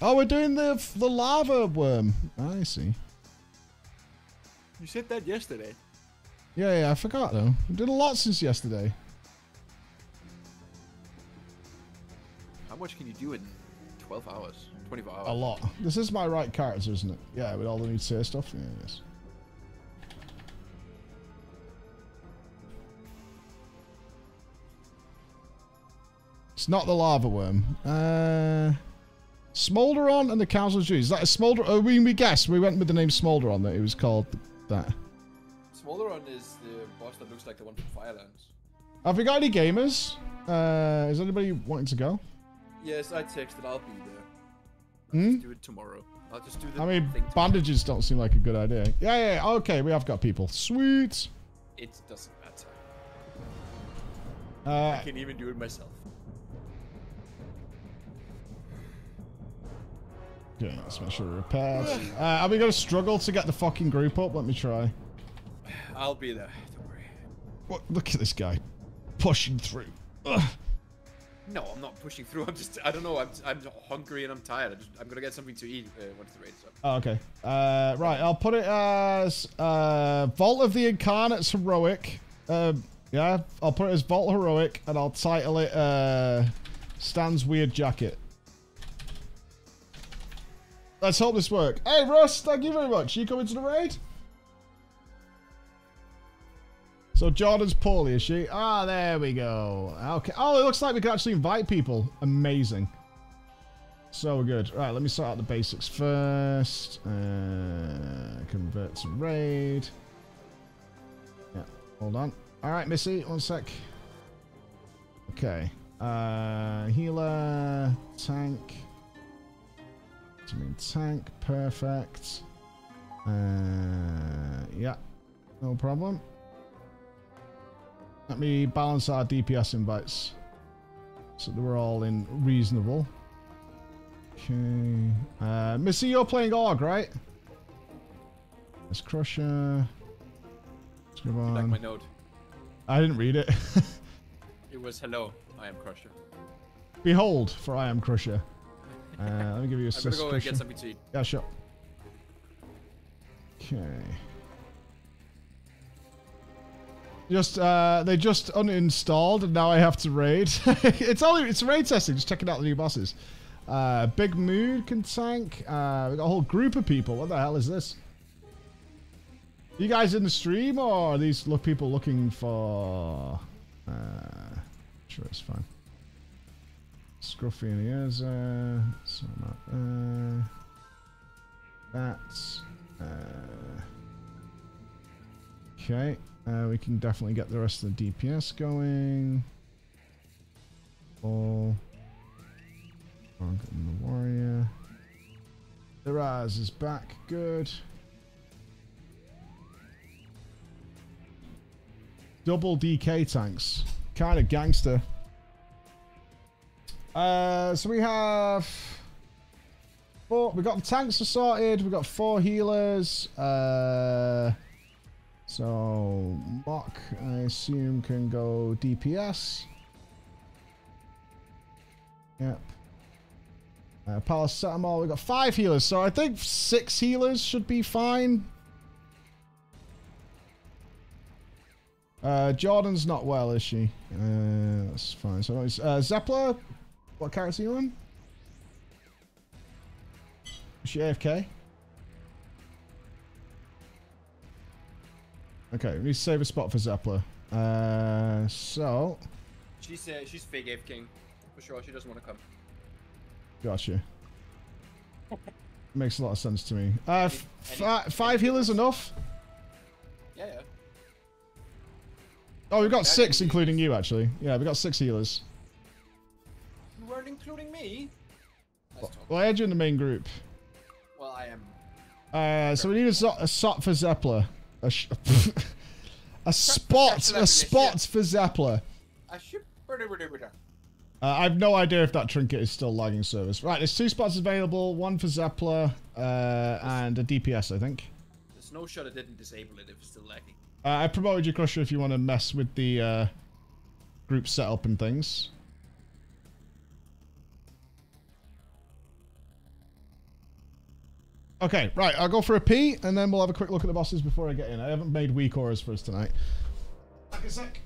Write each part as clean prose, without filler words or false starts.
Oh, we're doing the lava worm. I see. You said that yesterday. Yeah, I forgot though. We did a lot since yesterday. How much can you do in 12 hours? 24 hours? A lot. This is my right character, isn't it? Yeah, with all the new tier stuff. Yeah, it is. It's not the lava worm. Smolderon and the Council's Juice. Is that a Smolder? Oh, we guessed. We went with the name Smolderon that it was called that. Smolderon is the boss that looks like the one from Firelands. Have we got any gamers? Is anybody wanting to go? Yes, I texted. I'll be there. I'll just do it tomorrow. I'll just do the thing tomorrow. Bandages don't seem like a good idea. Yeah. Okay, we have got people. Sweet. It doesn't matter. I can even do it myself. Okay, let's make sure we're repaired. Are we going to struggle to get the fucking group up? Let me try. I'll be there. Don't worry. What? Look at this guy. Pushing through. Ugh. No, I'm not pushing through. I don't know. I'm hungry and I'm tired. I'm going to get something to eat once the raid is up. Oh, okay. Right, I'll put it as Vault of the Incarnate's Heroic. Yeah, I'll put it as Vault Heroic and I'll title it Stan's Weird Jacket. Let's hope this works. Hey, Russ, thank you very much. You coming to the raid? So Jordan's poorly, is she? Ah, there we go. Okay. Oh, it looks like we can actually invite people. Amazing. So good. Right, let me sort out the basics first. Convert to raid. Yeah, hold on. All right, Missy, one sec. Okay. Healer, tank. Tank, perfect. Yeah, no problem. Let me balance our DPS invites so that we're all in reasonable. Okay. Missy, you're playing Org, right? Let's Crusher. Let's go on. Like my note. I didn't read it. It was hello, I am Crusher. Behold, for I am Crusher. Let me give you a I'm gonna go get something to eat. Yeah, sure. Okay. They just uninstalled and now I have to raid. it's raid testing, just checking out the new bosses. Big Mood can tank. We got a whole group of people. What the hell is this? You guys in the stream or are these people looking for sure it's fine. Scruffy and ears, so that's okay. We can definitely get the rest of the DPS going. Oh, getting the warrior. The Raz is back. Good. Double DK tanks. Kind of gangster. So we have four. We got the tanks are sorted. We got 4 healers. So Mock, I assume, can go DPS. Yep. Paracetamol. We got 5 healers, so I think 6 healers should be fine. Jordan's not well, is she? That's fine. So Zeppler. What character are you on? Is she AFK? Okay, we need to save a spot for Zeppler. So... She's fake AFK. For sure, she doesn't want to come. Gotcha. Makes a lot of sense to me. 5 healers enough? Yeah. Oh, we've got 6, including you, actually. Yeah, we've got 6 healers. You weren't including me? Well, I had you in the main group. Well, I am. So we need a spot for Zeppler. A spot for Zeppler. I have no idea if that trinket is still lagging service. Right, there's 2 spots available. 1 for Zeppler and a DPS, I think. The snow shutter didn't disable it if it's still lagging. I promoted you, Crusher, if you want to mess with the group setup and things. Okay, right. I'll go for a pee, and then we'll have a quick look at the bosses before I get in. I haven't made weak auras for us tonight. Back a sec.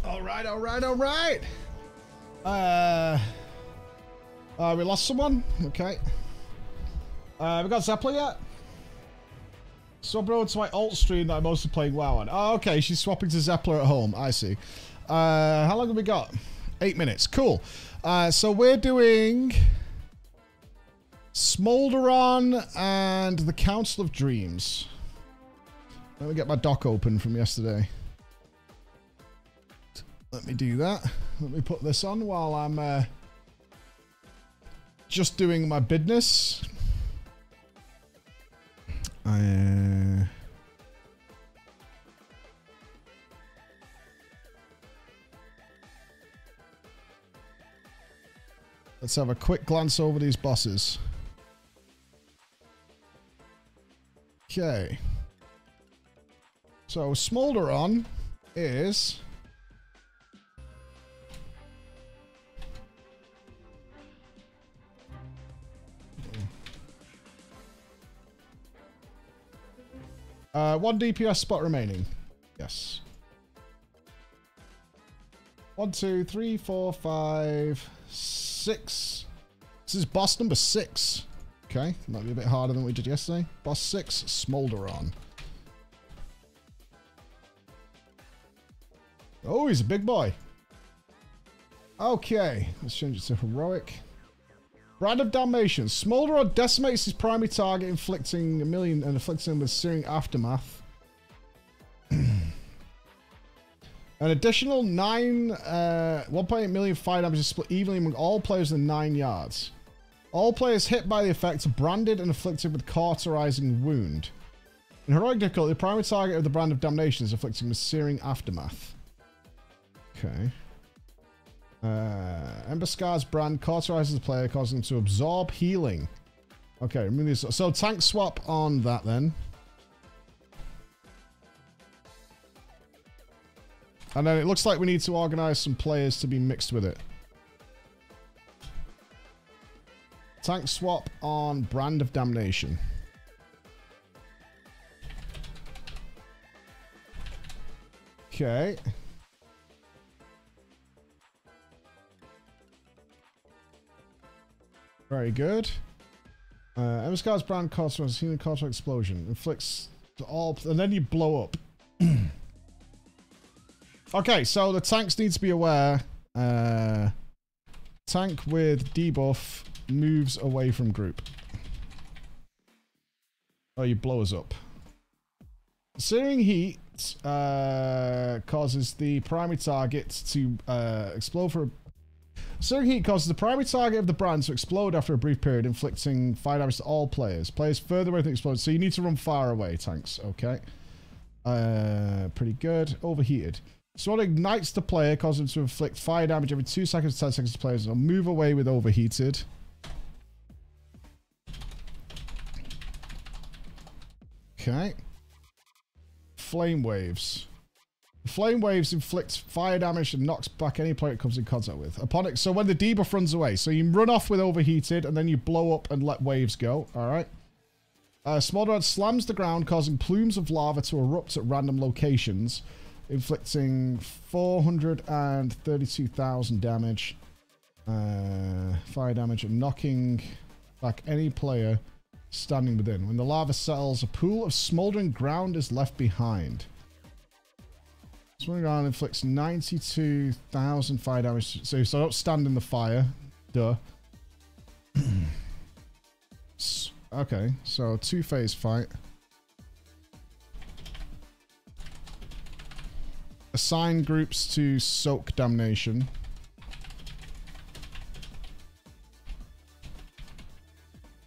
All right, all right, all right. We lost someone. Okay. We got Zeppler yet? Swap over to my alt stream that I'm mostly playing WoW on. Oh, okay. She's swapping to Zeppler at home. I see. How long have we got? 8 minutes. Cool. So we're doing Smolderon and the Council of Dreams. Let me get my dock open from yesterday. Let me do that. Let me put this on while I'm just doing my business. Let's have a quick glance over these bosses. Okay. So Smolderon is one DPS spot remaining. Yes. 1, 2, 3, 4, 5, 6. This is boss number 6. Okay, might be a bit harder than we did yesterday. Boss 6, Smolderon. Oh, he's a big boy. Okay, let's change it to heroic. Brand of Damnation. Smolderon decimates his primary target, inflicting him with searing aftermath. An additional 1.8 million fire damage is split evenly among all players in 9 yards. All players hit by the effect are branded and afflicted with cauterizing wound. In heroic difficulty, the primary target of the Brand of Damnation is afflicting with searing aftermath. Okay. Ember Scar's brand cauterizes the player, causing them to absorb healing. Okay, remove this. So tank swap on that then. And then it looks like we need to organize some players to be mixed with it. Tank swap on Brand of Damnation. Okay. Very good. Ember Scar's brand causes healing cauterizing explosion. Inflicts to all... And then you blow up. Okay, so the tanks need to be aware. Tank with debuff moves away from group. Oh, you blow us up. Searing heat causes the primary target to explode for... Searing heat causes the primary target of the brand to explode after a brief period, inflicting fire damage to all players. Players further away from the explosion, so you need to run far away, tanks. Okay. Pretty good. Overheated. So it ignites the player, causing him to inflict fire damage every 2 seconds to 10 seconds to players. It'll move away with overheated. Okay. Flame waves. Flame waves inflict fire damage and knocks back any player it comes in contact with. Upon it, so when the debuff runs away, so you run off with overheated and then you blow up and let waves go. All right. Smolderon slams the ground, causing plumes of lava to erupt at random locations, inflicting 432,000 damage, fire damage, and knocking back any player standing within. When the lava settles, a pool of smoldering ground is left behind. Smoldering ground inflicts 92,000 fire damage. So don't stand in the fire. Duh. Okay, so 2-phase fight. Assign groups to soak damnation.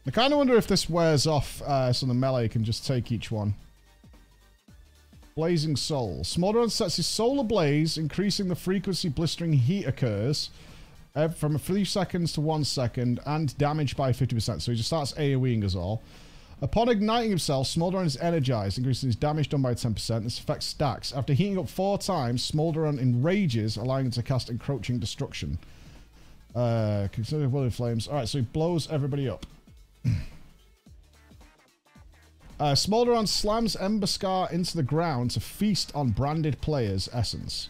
I kind of wonder if this wears off so the melee can just take each one. Blazing Soul. Smolderon sets his soul ablaze, increasing the frequency blistering heat occurs from 3 seconds to 1 second and damage by 50%. So he just starts AoEing us all. Upon igniting himself, Smolderon is energized, increasing his damage done by 10%. This effect stacks. After heating up 4 times, Smolderon enrages, allowing him to cast Encroaching Destruction. Consider Will in Flames. Alright, so he blows everybody up. Smolderon slams Ember Scar into the ground to feast on branded players' essence,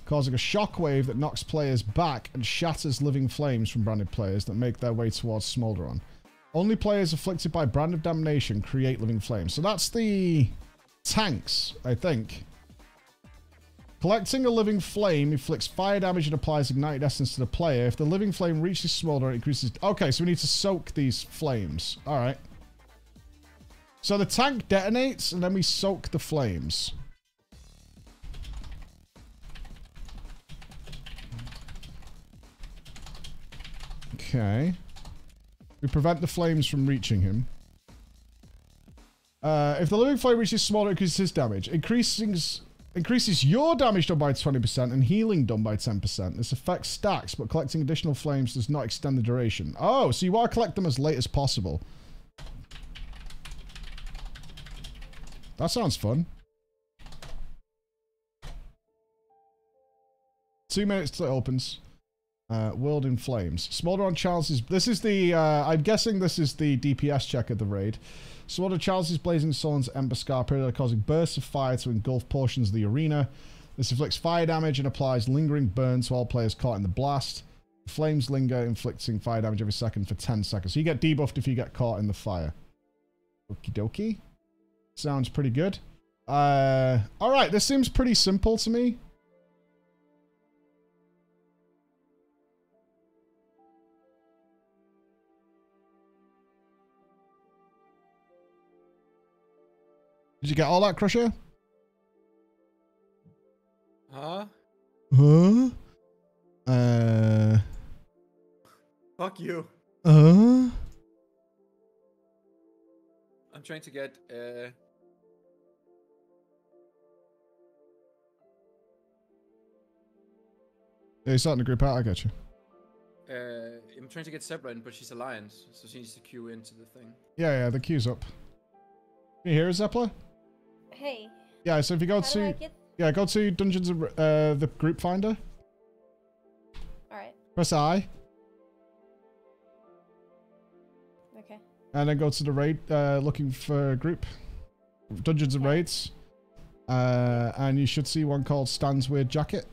causing a shockwave that knocks players back and shatters living flames from branded players that make their way towards Smolderon. Only players afflicted by Brand of Damnation create living flames. So that's the tanks, I think. Collecting a living flame inflicts fire damage and applies ignited essence to the player. If the living flame reaches smolder, it increases... Okay, so we need to soak these flames. All right. So the tank detonates, and then we soak the flames. Okay. We prevent the flames from reaching him. If the living flame reaches smolder, it increases his damage. Increases your damage done by 20% and healing done by 10%. This affects stacks, but collecting additional flames does not extend the duration. Oh, so you want to collect them as late as possible. That sounds fun. 2 minutes till it opens. World in Flames. Smolder on Charles's... This is the... I'm guessing this is the DPS check of the raid. Smolder Charles's Blazing Sun's Ember Scar period, causing bursts of fire to engulf portions of the arena. This inflicts fire damage and applies lingering burns to all players caught in the blast. The flames linger, inflicting fire damage every second for 10 seconds. So you get debuffed if you get caught in the fire. Okie dokie. Sounds pretty good. Alright, this seems pretty simple to me. Did you get all that, Crusher? Huh? Huh? Fuck you. I'm trying to get, Yeah, you're starting to group out, I get you. I'm trying to get Zebra in, but she's Alliance, so she needs to queue into the thing. Yeah, the queue's up. Can you hear us, Zeppler? Hey. Yeah, so if you go to... Yeah, go to Dungeons, the group finder. Alright. Press I. Okay. And then go to the raid, looking for group. Dungeons and Raids. And you should see one called Stan's Weird Jacket.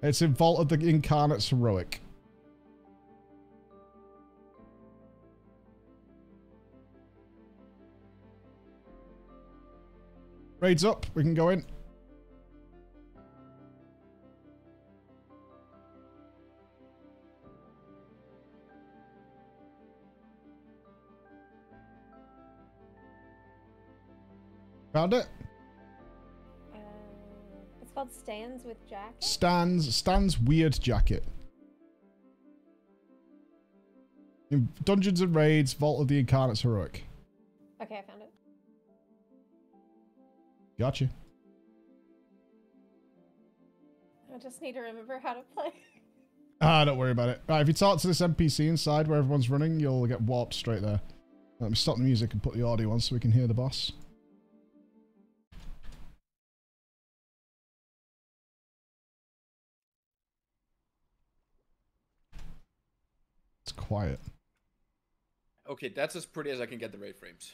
It's in Vault of the Incarnate's Heroic. Raid's up. We can go in. Found it? It's called Stands with Jacket? Stan's Weird Jacket. In Dungeons and Raids, Vault of the Incarnate's Heroic. Okay, I found it. Gotcha. I just need to remember how to play. Don't worry about it. Right, if you talk to this NPC inside where everyone's running, you'll get warped straight there. Let me stop the music and put the audio on so we can hear the boss. It's quiet. Okay, that's as pretty as I can get the raid frames.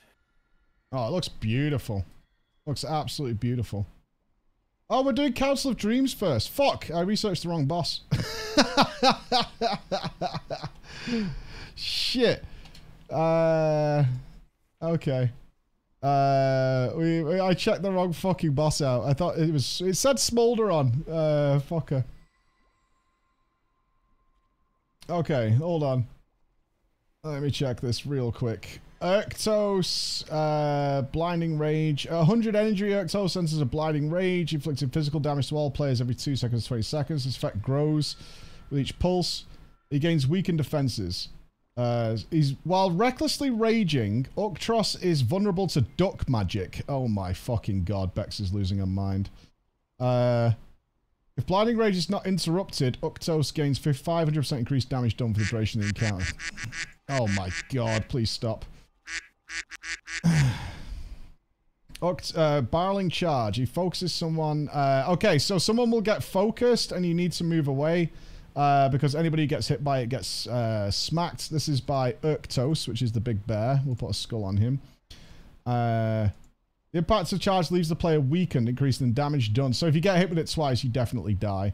Oh, it looks beautiful. Looks absolutely beautiful. Oh, we're doing Council of Dreams first. Fuck, I researched the wrong boss. Shit. Okay. I checked the wrong fucking boss out. I thought it said Smolder on. Fucker. Okay, hold on. Let me check this real quick. Urktos, Blinding Rage. 100 energy Urktos senses a Blinding Rage, inflicting physical damage to all players every 2 seconds, 20 seconds. This effect grows with each pulse. He gains weakened defenses. While recklessly raging, Urktos is vulnerable to duck magic. Oh my fucking god, Bex is losing her mind. If Blinding Rage is not interrupted, Urktos gains 500% increased damage done for the duration of the encounter. Oh my god, please stop. Barreling Charge. He focuses someone. Okay, so someone will get focused and you need to move away because anybody who gets hit by it gets smacked. This is by Urktos, which is the big bear. We'll put a skull on him. The impact of charge leaves the player weakened, increasing the damage done. So if you get hit with it twice, you definitely die.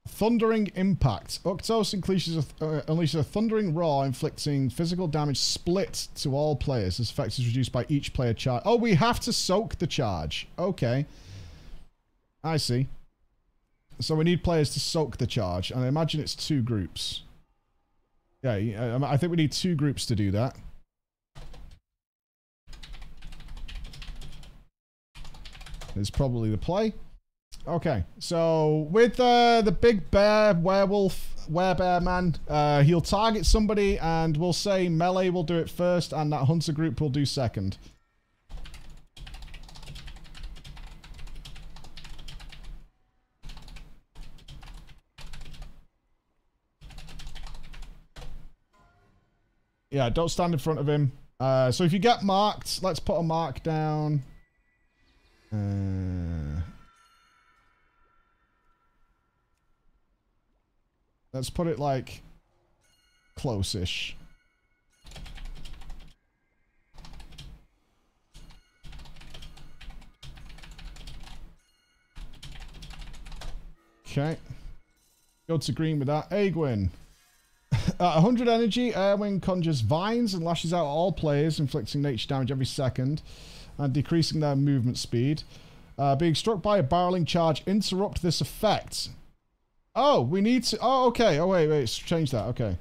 Thundering Impact. Uktos unleashes a thundering roar, inflicting physical damage split to all players. This effect is reduced by each player charge. Oh, we have to soak the charge. Okay. I see. So we need players to soak the charge, and I imagine it's 2 groups. Yeah, I think we need 2 groups to do that. Is probably the play. Okay, so with the big bear, werewolf, werebear man, he'll target somebody and we'll say melee will do it first and that hunter group will do second. Yeah, don't stand in front of him. So if you get marked, let's put a mark down. Let's put it like close-ish. Okay. Go to green with that. Aegwin. 100 energy, Airwing conjures vines and lashes out at all players, inflicting nature damage every second and decreasing their movement speed. Being struck by a barreling charge, interrupt this effect. Oh, we need to... Oh, okay. Oh, wait. Change that. Okay.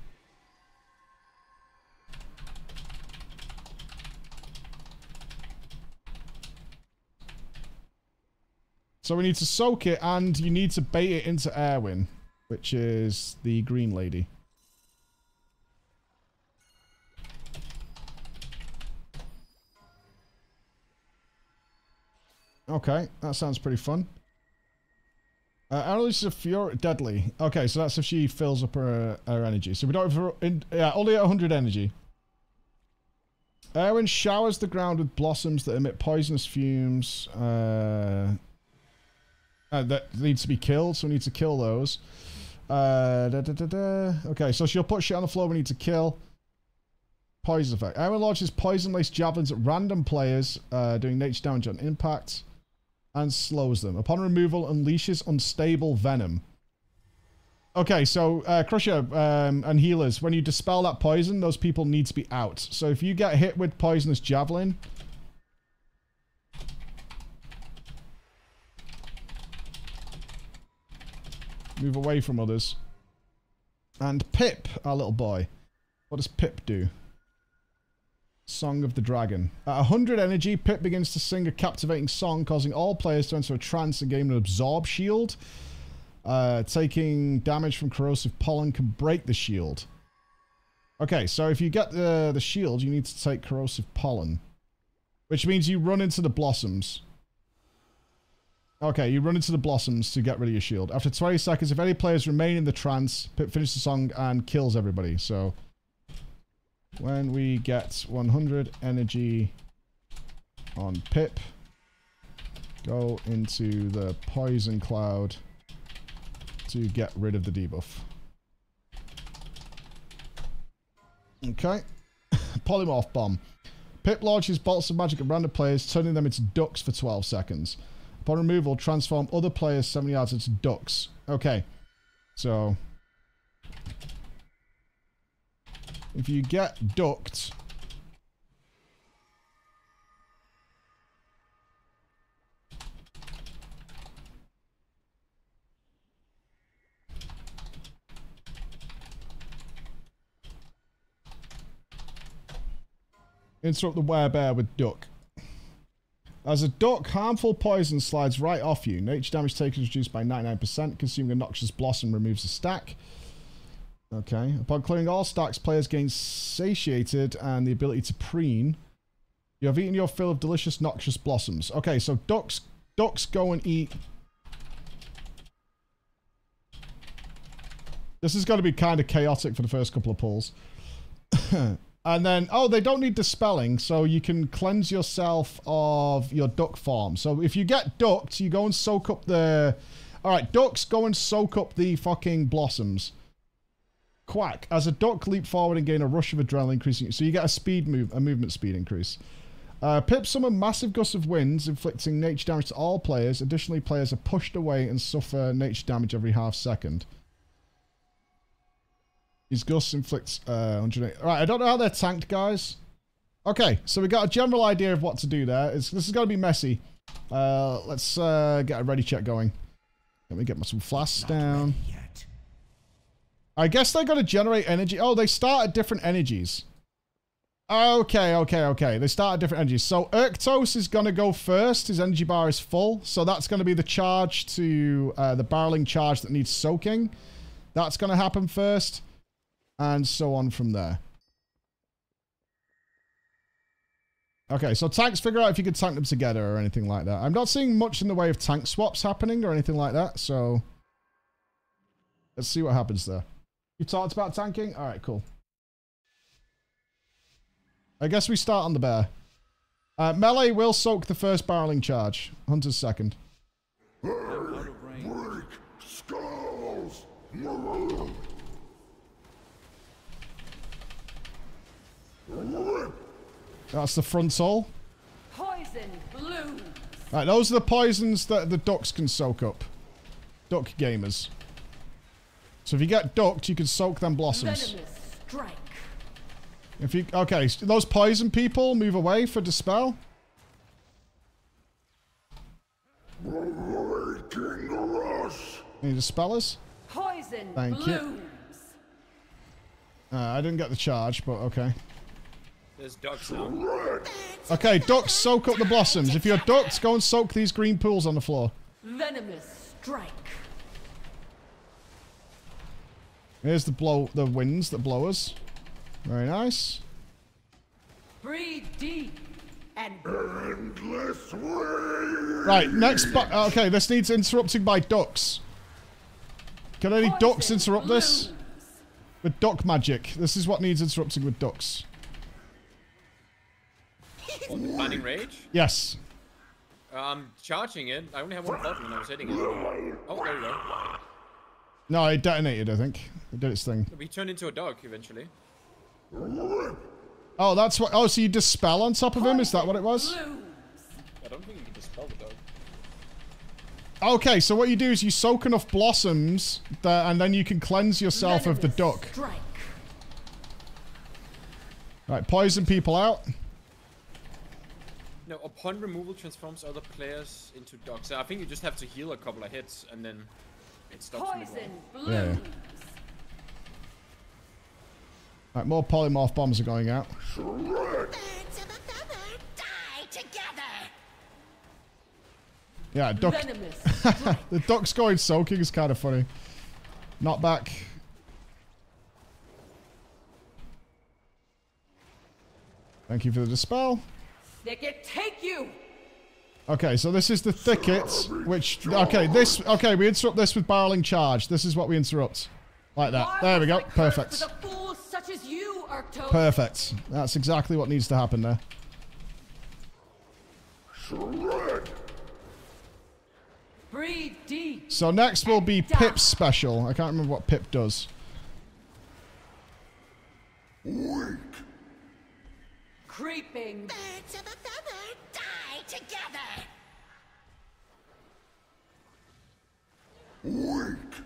So we need to soak it, and you need to bait it into Airwin, which is the green lady. Okay, that sounds pretty fun. Analysis of Fury Deadly. Okay, so that's if she fills up her energy. So we don't have only at 100 energy. Erwin showers the ground with blossoms that emit poisonous fumes. That needs to be killed, so we need to kill those. Okay, so she'll put shit on the floor we need to kill. Poison effect. Erwin launches poison-laced javelins at random players, doing nature damage on impact. And slows them. Upon removal, unleashes unstable venom. Okay, so Crusher and healers, when you dispel that poison, those people need to be out. So if you get hit with poisonous javelin, move away from others. And Pip, our little boy. What does Pip do? Song of the Dragon. At 100 energy, Pip begins to sing a captivating song, causing all players to enter a trance and gain an absorb shield. Taking damage from corrosive pollen can break the shield. Okay, so if you get the shield, you need to take corrosive pollen. Which means you run into the blossoms. Okay, you run into the blossoms to get rid of your shield. After 20 seconds, if any players remain in the trance, Pip finishes the song and kills everybody. So... when we get 100 energy on Pip, go into the poison cloud to get rid of the debuff. Okay. Polymorph bomb. Pip launches bolts of magic at random players, turning them into ducks for 12 seconds. Upon removal, transform other players 7 yards into ducks. Okay. So... if you get ducked... interrupt the werebear with duck. As a duck, harmful poison slides right off you. Nature damage taken is reduced by 99%. Consuming a noxious blossom removes a stack. Okay. Upon clearing all stacks, players gain satiated and the ability to preen. You have eaten your fill of delicious noxious blossoms. Okay, so ducks go and eat. This is going to be kind of chaotic for the first couple of pulls. And then, oh, they don't need dispelling, so you can cleanse yourself of your duck form. So if you get ducked, you go and soak up the... Alright, ducks, go and soak up the fucking blossoms. Quack. As a duck, leap forward and gain a rush of adrenaline, increasing... so you get a movement speed increase. Pip summon massive gusts of winds, inflicting nature damage to all players. Additionally, players are pushed away and suffer nature damage every half second. These gusts inflict 108. Alright, I don't know how they're tanked, guys. Okay, so we got a general idea of what to do there. This is going to be messy. Let's get a ready check going. Let me get some flasks down. I guess they're going to generate energy. Oh, they start at different energies. Okay. They start at different energies. So Urktos is going to go first. His energy bar is full. So that's going to be the charge to the barreling charge that needs soaking. That's going to happen first. And so on from there. Okay, so tanks, figure out if you can tank them together or anything like that. I'm not seeing much in the way of tank swaps happening or anything like that, so let's see what happens there. You talked about tanking? Alright, cool. I guess we start on the bear. Melee will soak the first barreling charge. Hunter's second. Break skulls. That's the frontal. Poison blooms. Right, those are the poisons that the ducks can soak up. Duck gamers. So if you get ducked, you can soak them blossoms. Venomous strike. If you okay, those poison people move away for dispel. Breaking rush. Any dispellers? Poison Thank you. blooms. I didn't get the charge, but okay. There's ducks now. Okay, ducks, soak up the blossoms. If you're ducks, go and soak these green pools on the floor. Venomous strike. Here's the winds that blow us. Very nice. Breathe deep and Endless way. Right, next. Okay, this needs interrupting by ducks. Can any ducks interrupt this? With duck magic. This is what needs interrupting with ducks. Finding rage? Yes. I'm charging it. I only have one button and I was hitting it. Oh, there we go. No, it detonated, I think. It did its thing. We turned into a dog eventually. Oh, that's what. Oh, so you dispel on top of him? Is that what it was? I don't think you can dispel the dog. Okay, so what you do is you soak enough blossoms, and then you can cleanse yourself of the duck. Strike. Right, poison people out. No, upon removal transforms other players into dogs. So I think you just have to heal a couple of hits and then it stops Poison blooms. Yeah. Right, more polymorph bombs are going out. Yeah, duck. Venomous strike. The duck's going soaking is kind of funny. Not back. Thank you for the dispel. Thicket take you. Okay, so this is the thicket, which... Okay, we interrupt this with barreling charge. This is what we interrupt. Like that. There we go. Perfect. For the fools such as you, Urktos. Perfect. That's exactly what needs to happen there. Breathe deep. So next will be Pip's special. I can't remember what Pip does. Weak. Creeping. Birds of a feather die together. Weak.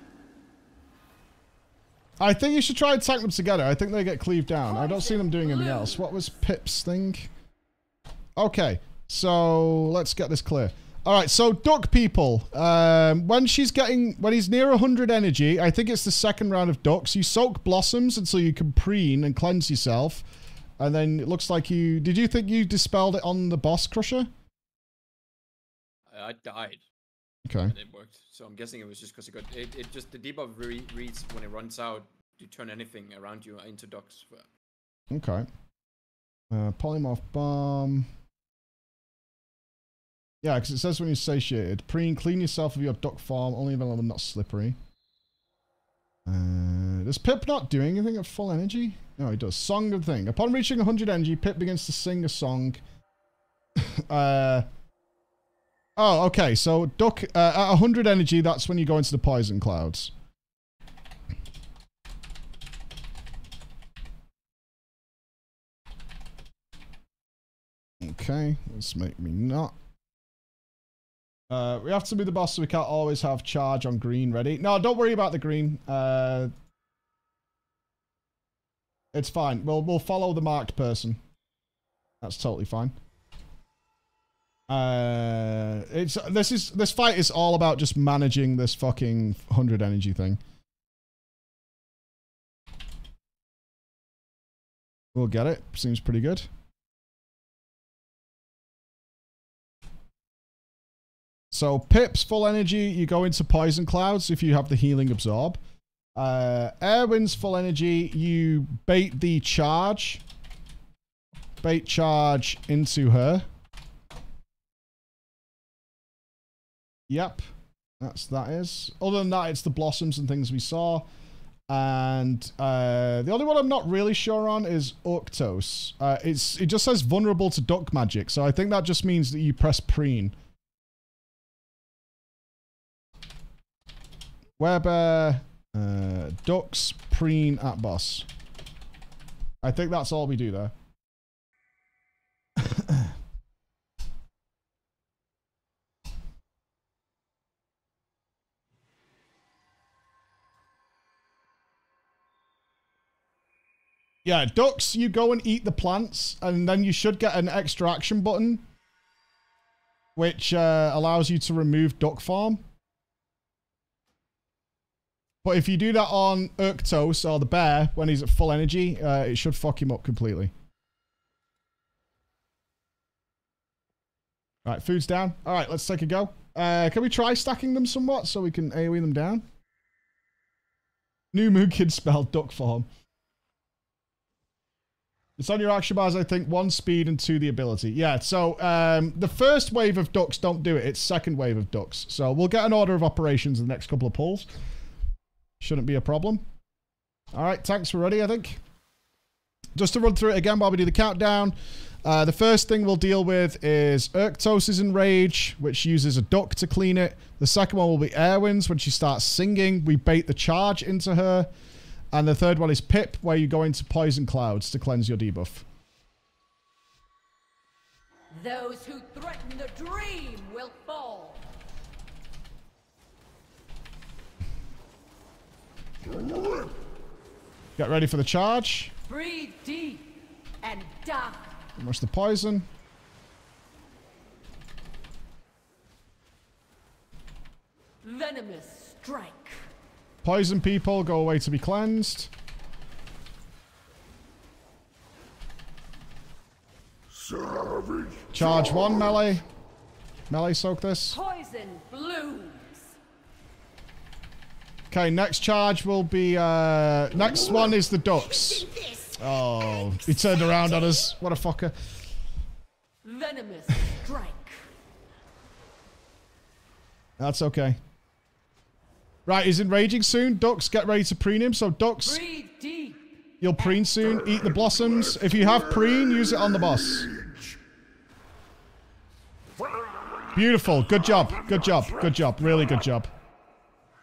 I think you should try and tank them together. I think they get cleaved down. I don't see them doing anything else. What was Pip's thing? Okay, so let's get this clear. All right, so duck people. When he's near 100 energy, I think it's the second round of ducks. You soak blossoms until you can preen and cleanse yourself. And then it looks like you... Did you think you dispelled it on the boss crusher? I died. Okay. And it worked. So I'm guessing it was just because it got... It just... The debuff reads when it runs out, you turn anything around you into ducks. Okay. Polymorph bomb. Yeah, because it says when you're satiated. Preen, clean yourself of your duck form. Only available when not slippery. Does Pip not do anything at full energy? No, he does. Song of the thing. Upon reaching 100 energy, Pip begins to sing a song. Oh, okay. So, duck at 100 energy, that's when you go into the poison clouds. Okay, let's make me not. We have to be the boss, so we can't always have charge on green ready. No, don't worry about the green. It's fine. We'll follow the marked person. That's totally fine. This fight is all about just managing this fucking 100 energy thing. We'll get it. Seems pretty good. So Pip's full energy, you go into poison clouds if you have the healing absorb. Erwin's full energy, you bait the charge. Bait charge into her. Yep. That is. Other than that, it's the blossoms and things we saw. And the only one I'm not really sure on is Orctos. It just says vulnerable to duck magic, so I think that just means that you press preen. Werebear, ducks, preen at boss. I think that's all we do there. Yeah, ducks, you go and eat the plants, and then you should get an extra action button, which allows you to remove duck farm. But if you do that on Urktos, or the bear, when he's at full energy, it should fuck him up completely. Alright, food's down. Alright, let's take a go. Can we try stacking them somewhat so we can AoE them down? New Mookin spell, duck farm. It's on your action bars, I think. 1 speed and 2 the ability. Yeah, so the first wave of ducks don't do it. It's second wave of ducks. So we'll get an order of operations in the next couple of pulls. Shouldn't be a problem. All right, tanks, we're ready, I think. Just to run through it again while we do the countdown. The first thing we'll deal with is Urktos' Enrage, which uses a duck to clean it. The second one will be Erwin's. When she starts singing, we bait the charge into her. And the third one is Pip, where you go into Poison Clouds to cleanse your debuff. Those who threaten the dream will fall. Get ready for the charge. Breathe deep and die. Rush the poison. Venomous strike. Poison people go away to be cleansed. Savage. Charge 1 melee. Melee soak this. Poison blooms. Okay, next charge will be, next one is the ducks. Oh, he turned around on us. What a fucker. Venomous strike. That's okay. Right, he's enraging soon. Ducks, get ready to preen him. So ducks, Breathe deep. you'll preen soon. Eat the blossoms. If you have preen, use it on the boss. Beautiful. Good job. Good job. Good job. Really good job.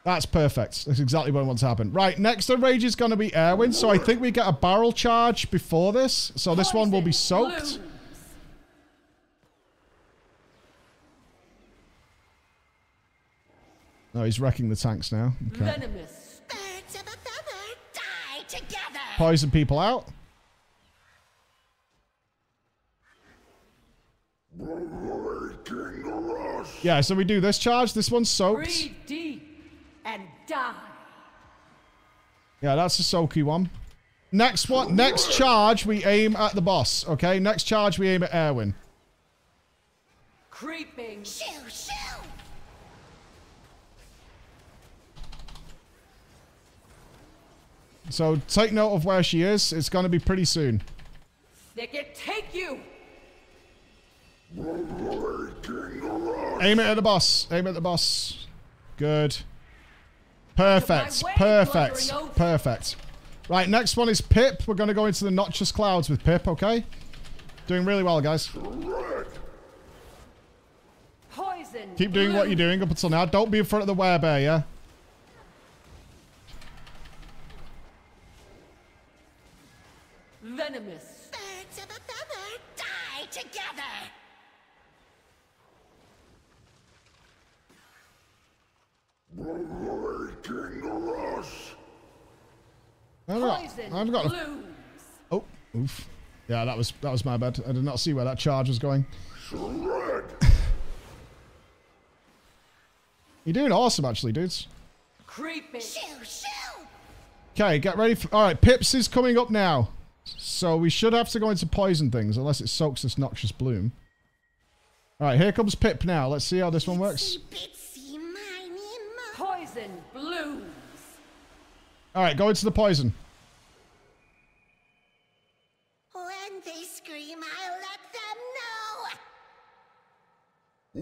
That's perfect. That's exactly what wants to happen. Right, next enrage is going to be Erwin. So I think we get a barrel charge before this. So this one will be soaked. Oh, he's wrecking the tanks now. Okay. Venomous. Birds of a feather die together. Poison people out. Yeah, so we do this charge. This one's soaked. Breathe deep and die. Yeah, that's a soaky one. Next one, next charge, we aim at the boss. Okay, next charge, we aim at Erwin. Creeping. Shoo, shoo. So take note of where she is. It's going to be pretty soon. Thicket take you. Aim it at the boss. Aim at the boss. Good. Perfect. Perfect. Perfect. Right, next one is Pip. We're going to go into the Noxious Clouds with Pip, okay? Doing really well, guys. Poison. Keep doing what you're doing up until now. Don't be in front of the werebear, yeah? Venomous. Birds of a feather die together. Breaking us. I've got a... Oh, oof. Yeah, that was my bad. I did not see where that charge was going. Shred. You're doing awesome, actually, dudes. Creepy. Shoo, shoo. Okay, get ready for... Alright, Pips is coming up now. So we should have to go into poison things, unless it soaks this noxious bloom. Alright, here comes Pip now. Let's see how this one works. Bitsy, miny, mo. Poison blooms. Alright, go into the poison. When they scream, I'll let them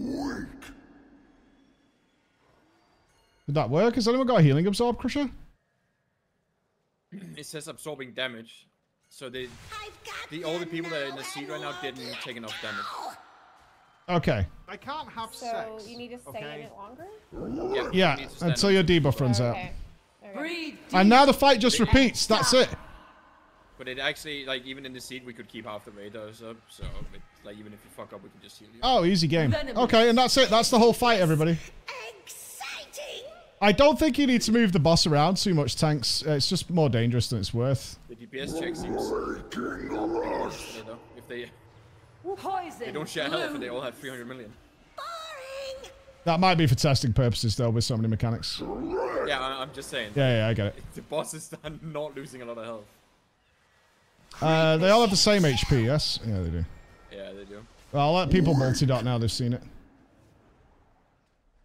know. Weak. Did that work? Has anyone got a healing absorb, Crusher? It says absorbing damage. So I've got all the them people that are in the now seed and right now won't didn't let take enough go. damage. Okay. I can't have So sex. you need to stay in it longer? Yeah, Yeah, you need to stand until in. your debuff runs out. Okay. Okay. Breathe And now the fight just repeats. That's it. But it actually, like, even in the seed, we could keep half the radars up. So, it, like, even if you fuck up, we can just heal you. Oh, easy game. Venomous. Okay, and that's it. That's the whole fight, everybody. Exciting. I don't think you need to move the boss around too much, tanks. It's just more dangerous than it's worth. The DPS check seems... Breaking us. though. If they Poison. don't share health and they all have 300 million. Boring. That might be for testing purposes, though, with so many mechanics. Yeah, I'm just saying. Yeah, I get it. The bosses are not losing a lot of health. They all have the same HP, yes? Yeah, they do. Yeah, they do. Well, I'll let people multi-dot now they've seen it.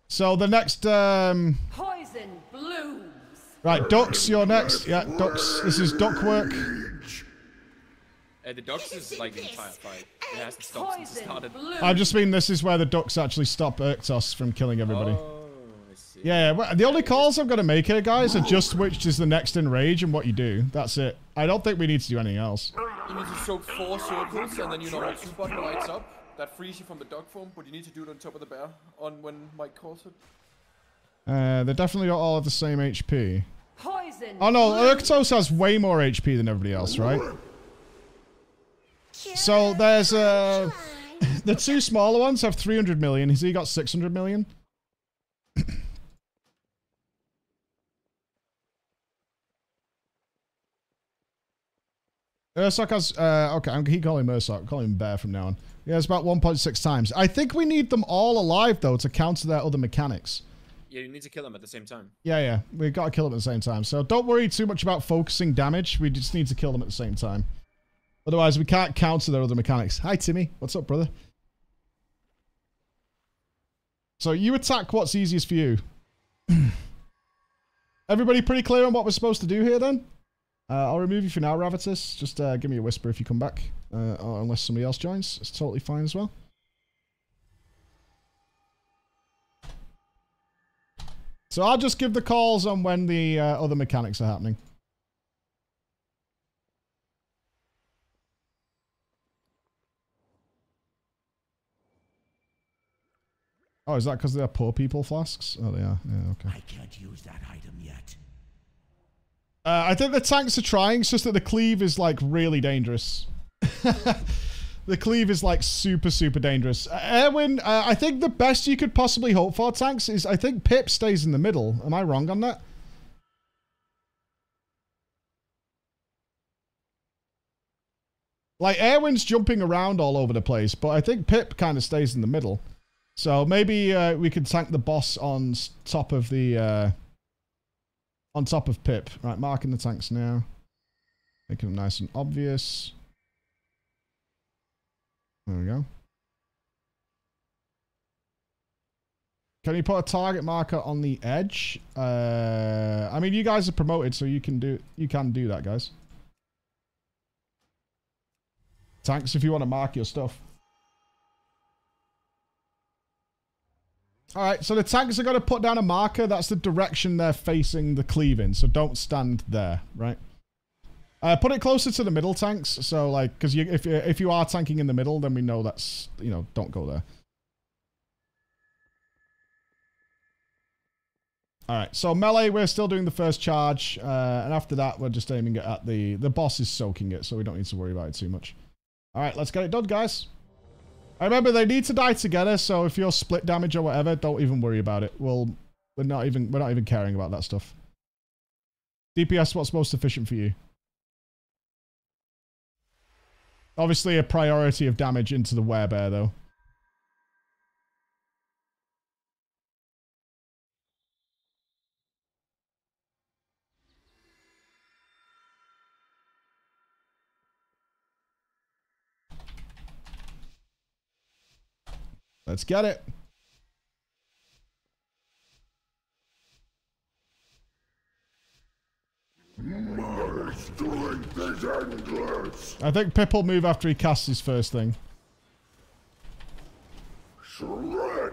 So the next... Poison blooms. Right, Ducks, you're next. Yeah, Ducks. This is duck work. The Ducks is like the entire fight. It hasn't stopped since it Poison started. blooms. I just mean this is where the Ducks actually stop Urktos from killing everybody. Oh, I see. Yeah, well, the only calls I'm going to make here, guys, are just which is the next in rage and what you do. That's it. I don't think we need to do anything else. You need to soak 4 circles and then you know 2 button lights up. That frees you from the dog form, but you need to do it on top of the bear on when Mike calls it. They definitely all have the same HP. Poison. Oh no, blooms. Urktos has way more HP than everybody else, right? So there's the 2 smaller ones have 300 million. Has he got 600 million? Ursoc has, okay, I'm keep calling him Ursoc, call him Bear from now on. Yeah, it's about 1.6 times. I think we need them all alive, though, to counter their other mechanics. Yeah, you need to kill them at the same time. Yeah, we've got to kill them at the same time. So don't worry too much about focusing damage. We just need to kill them at the same time. Otherwise, we can't counter their other mechanics. Hi, Timmy. What's up, brother? So you attack what's easiest for you. Everybody pretty clear on what we're supposed to do here, then? I'll remove you for now, Ravitus. Just give me a whisper if you come back. Or unless somebody else joins. It's totally fine as well. So I'll just give the calls on when the other mechanics are happening. Oh, is that because they're poor people flasks? Oh, they are. Yeah, okay. I can't use that item yet. I think the tanks are trying. It's just that the cleave is, like, really dangerous. The cleave is, like, super, super dangerous. Erwin, I think the best you could possibly hope for, tanks, is I think Pip stays in the middle. Am I wrong on that? Like, Erwin's jumping around all over the place, but I think Pip kind of stays in the middle. So maybe we could tank the boss on top of the... on top of Pip. Right, marking the tanks now. Making them nice and obvious. There we go. Can you put a target marker on the edge? I mean, you guys are promoted, so you can do that, guys. Tanks, if you want to mark your stuff. Alright, so the tanks are going to put down a marker. That's the direction they're facing the cleave in. So don't stand there, right? Put it closer to the middle, tanks. So, like, because if you are tanking in the middle, then we know that's, you know, don't go there. Alright, so melee, we're still doing the first charge. And after that, we're just aiming it at the boss is soaking it, so we don't need to worry about it too much. Alright, let's get it done, guys. I remember they need to die together, so if you're split damage or whatever, don't even worry about it. we're not even caring about that stuff. DPS, what's most efficient for you? Obviously a priority of damage into the werebear though. Let's get it. My strength is endless. I think Pip will move after he casts his first thing. Shred.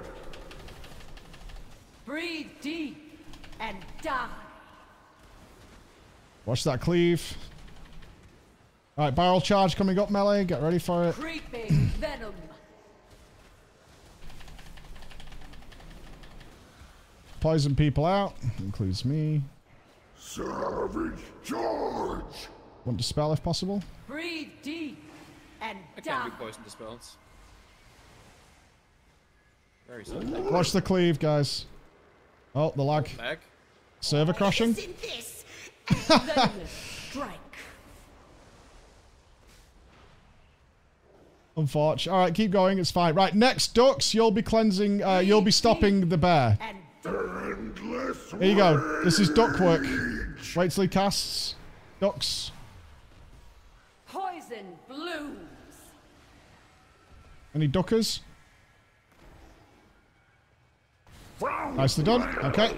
Breathe deep and die. Watch that cleave. Alright, barrel charge coming up, melee. Get ready for it. Creeping venom. Poison people out. Includes me. Savage charge. Want to spell if possible. Breathe deep and I die. can't be poisoned to spells. Very sad. Watch the cleave, guys. Oh, the lag. Lag. Server crashing. Isn't this? Venomous strike. Unfortunate. Alright, keep going. It's fine. Right, next, Ducks. You'll be cleansing. You'll be stopping the bear. And Endless. Here you go. This is duck work. rage. Wait till he casts. Ducks. poison blooms. Any duckers? Nicely done. Okay.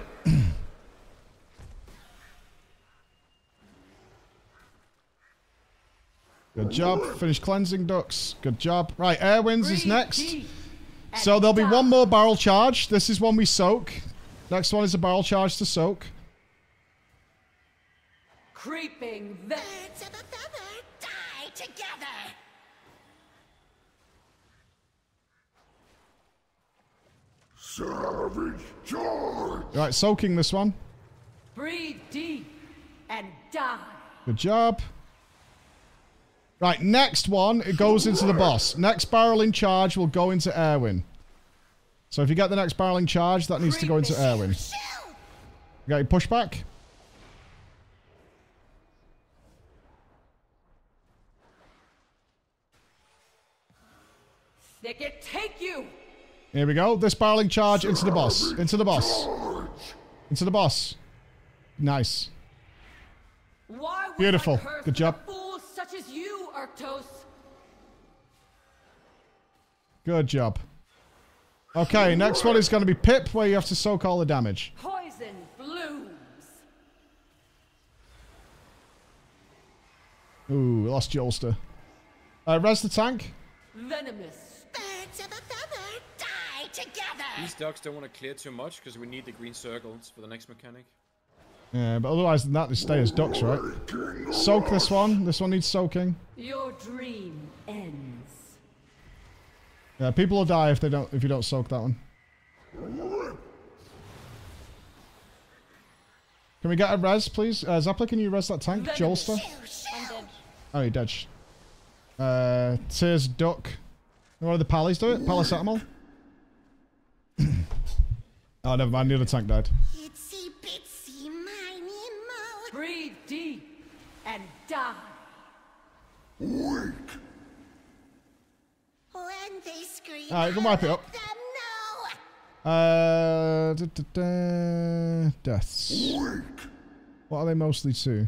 Good job. Finish cleansing, ducks. Good job. Right, Airwinds is next. So there'll be one more barrel charge. This is one we soak. Next one is a barrel charge to soak. Creeping Birds of a feather die together. Savage charge. Right, soaking this one. breathe deep and die. Good job. Right, next one, it goes into the boss. Next barreling charge will go into Airwin. So if you get the next barreling charge, that needs to go into Airwin. Shoo! You got your pushback? They can take you. Here we go. This barreling charge into the boss. Into the boss. Into the boss. Nice. Why was Beautiful. I cursed Good job. with fools such as you, Arctos? Good job. Okay, next one is going to be Pip, where you have to soak all the damage. Poison blooms. Ooh, we lost Jolster. Res the tank. Venomous. Birds of a feather die together. These ducks don't want to clear too much because we need the green circles for the next mechanic. Yeah, but otherwise than that, they stay as ducks, right? Soak this one. This one needs soaking. Your dream ends. Yeah, people will die if you don't soak that one. Can we get a res, please? Zappler, can you res that tank? Jolster? I'm dead. Oh, you dodged. Tears duck. What do the pallies do it? Palisatamol? Oh, never mind. The other tank died. Itsy bitsy miny mo. Breathe deep and die. Weak. When they scream, Alright, go wipe it up. let them know. Deaths. Weak. What are they mostly to?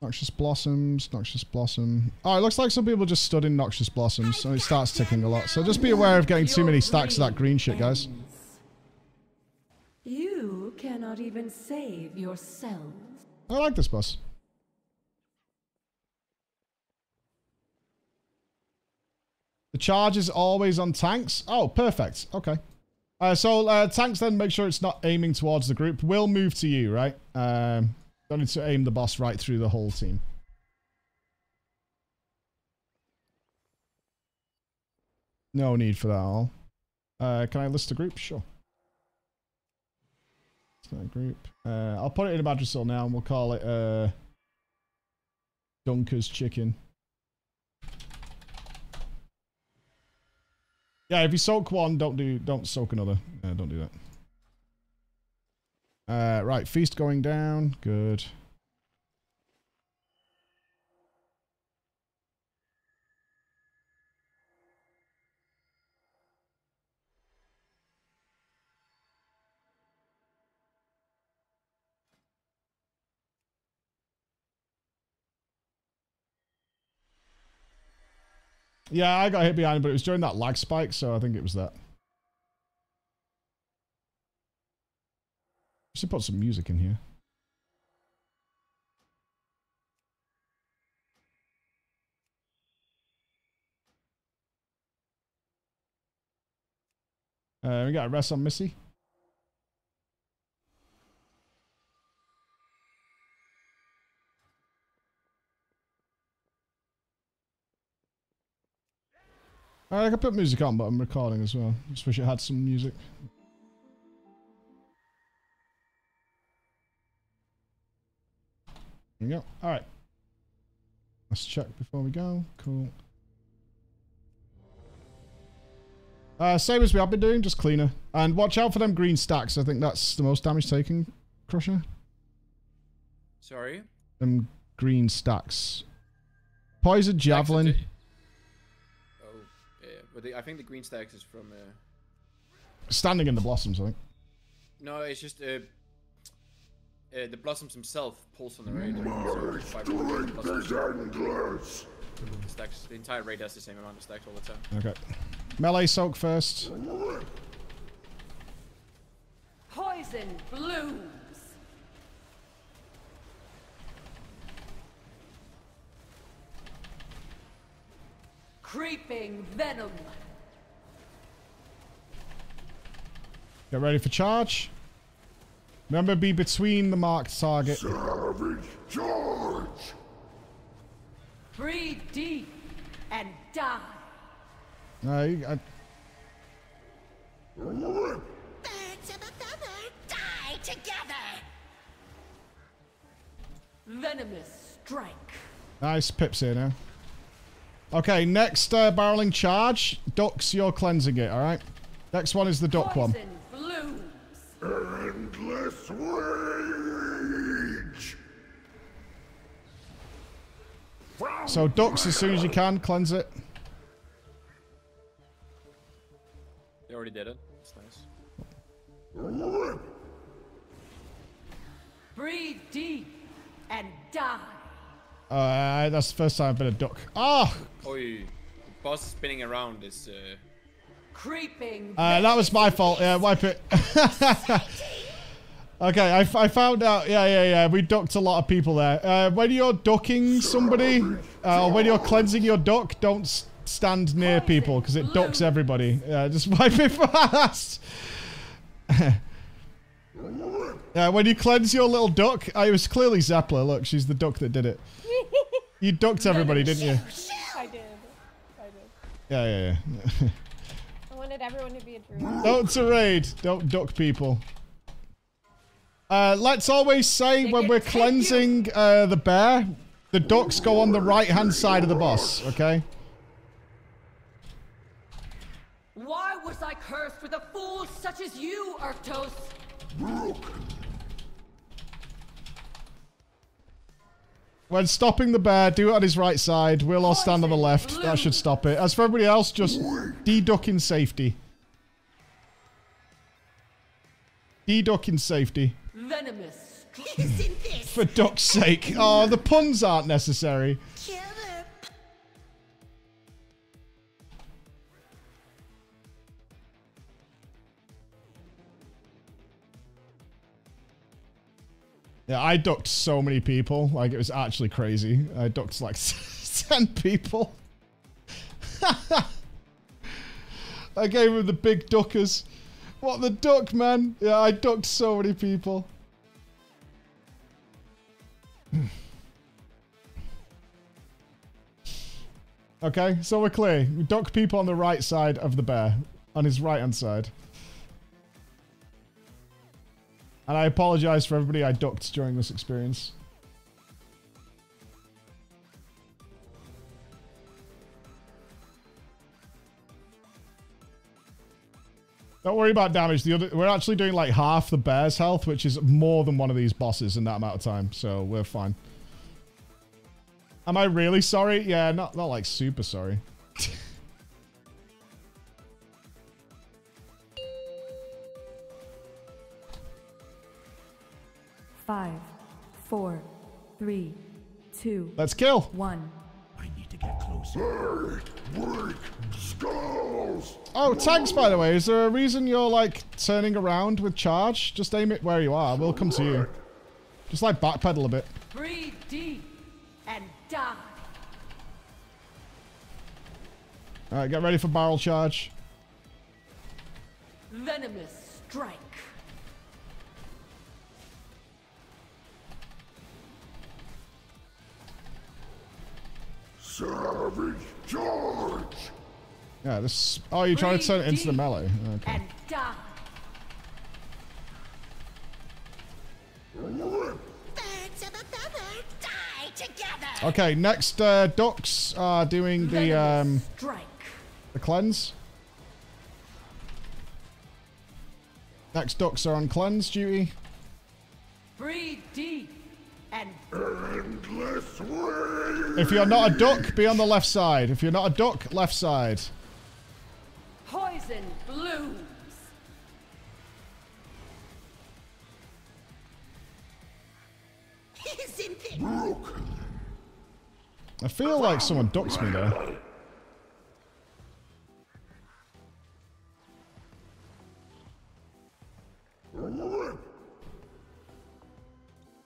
Noxious Blossoms, Noxious Blossom. Oh, it looks like some people just stood in Noxious Blossoms, so it starts ticking a lot. So just be aware of getting too many stacks of that green shit, guys. You cannot even save yourselves. I like this boss. The charge is always on tanks. Oh, perfect. Okay. So tanks then make sure it's not aiming towards the group. We'll move to you, right? Don't need to aim the boss right through the whole team. No need for that all. Can I list a group? Sure. Group. I'll put it in a Methuzahla now and we'll call it Dunker's Chicken. Yeah, if you soak one, don't soak another. Don't do that. Right, feast going down. Good. Yeah, I got hit behind, but it was during that lag spike, so I think it was that. Should put some music in here. We got a rest on Missy. I could put music on, but I'm recording as well. Just wish it had some music. There we go. Alright. Let's check before we go. Cool. Same as we have been doing, just cleaner. And watch out for them green stacks. I think that's the most damage taking, Crusher. Sorry? Them green stacks. Poison Javelin. Oh, yeah. But I think the green stacks is from... Standing in the blossoms, I think. No, it's just... the blossoms himself pulls on the raid. Strength is endless. Stacks, the entire raid has the same amount of stacks all the time. Okay. Melee soak first. Poison blooms. Creeping venom. Get ready for charge. Remember, be between the marked target. Savage charge. Breathe deep and die. Birds of a feather, die together. Venomous strike. Nice pips here now. Okay, next barreling charge. Ducks, you're cleansing it, alright? Next one is the duck Poison one. blooms. Endless rage. So ducks as soon as you can, cleanse it. They already did it. That's nice. Breathe deep and die. That's the first time I've been a duck. Oh! Oh, the boss spinning around is... Creeping. That was my fault. Yeah, wipe it. Okay, I found out. Yeah. We ducked a lot of people there. When you're ducking somebody, or when you're cleansing your duck, don't stand near people because it ducks everybody. Just wipe it fast. When you cleanse your little duck, it was clearly Zeppler. Look, she's the duck that did it. You ducked everybody, didn't you? I did. Yeah. I wanted everyone to be a druid. Don't raid. Don't duck people. Let's always say when we're cleansing the bear, the ducks go on the right-hand side of the boss, okay? Why was I cursed with a fool such as you, Arctos? When stopping the bear, do it on his right side. We'll all stand on the left. That should stop it. As for everybody else, just de-duck in safety. De-duck in safety. Venomous. Isn't this For duck's sake. Oh, the puns aren't necessary. killer? Yeah, I ducked so many people. Like, it was actually crazy. I ducked like 10 people. I gave him the big duckers. What the duck, man? Yeah, I ducked so many people. Okay, so we're clear. We duck people on the right side of the bear. On his right-hand side. And I apologize for everybody I ducked during this experience. Don't worry about damage. We're actually doing like half the bear's health, which is more than one of these bosses in that amount of time. So we're fine. Am I really sorry? Yeah, not like super sorry. Five, 4, 3, 2. Let's kill. 1. I need to get closer. Break skulls. Oh, tanks, by the way. Is there a reason you're like turning around with charge? Just aim it where you are. We'll come to you. Just like backpedal a bit. Breathe deep and die. All right, get ready for barrel charge. Venomous strike. Savage charge. Yeah, this. Oh, you're trying to turn it into the melee. Okay. And die. Birds of a feather die together. Okay, next ducks are doing the Strike. cleanse. Next ducks are on cleanse duty. Breathe deep and Endless way. If you're not a duck, be on the left side. If you're not a duck, left side. poison blooms. Isn't it? I feel like someone ducks me there.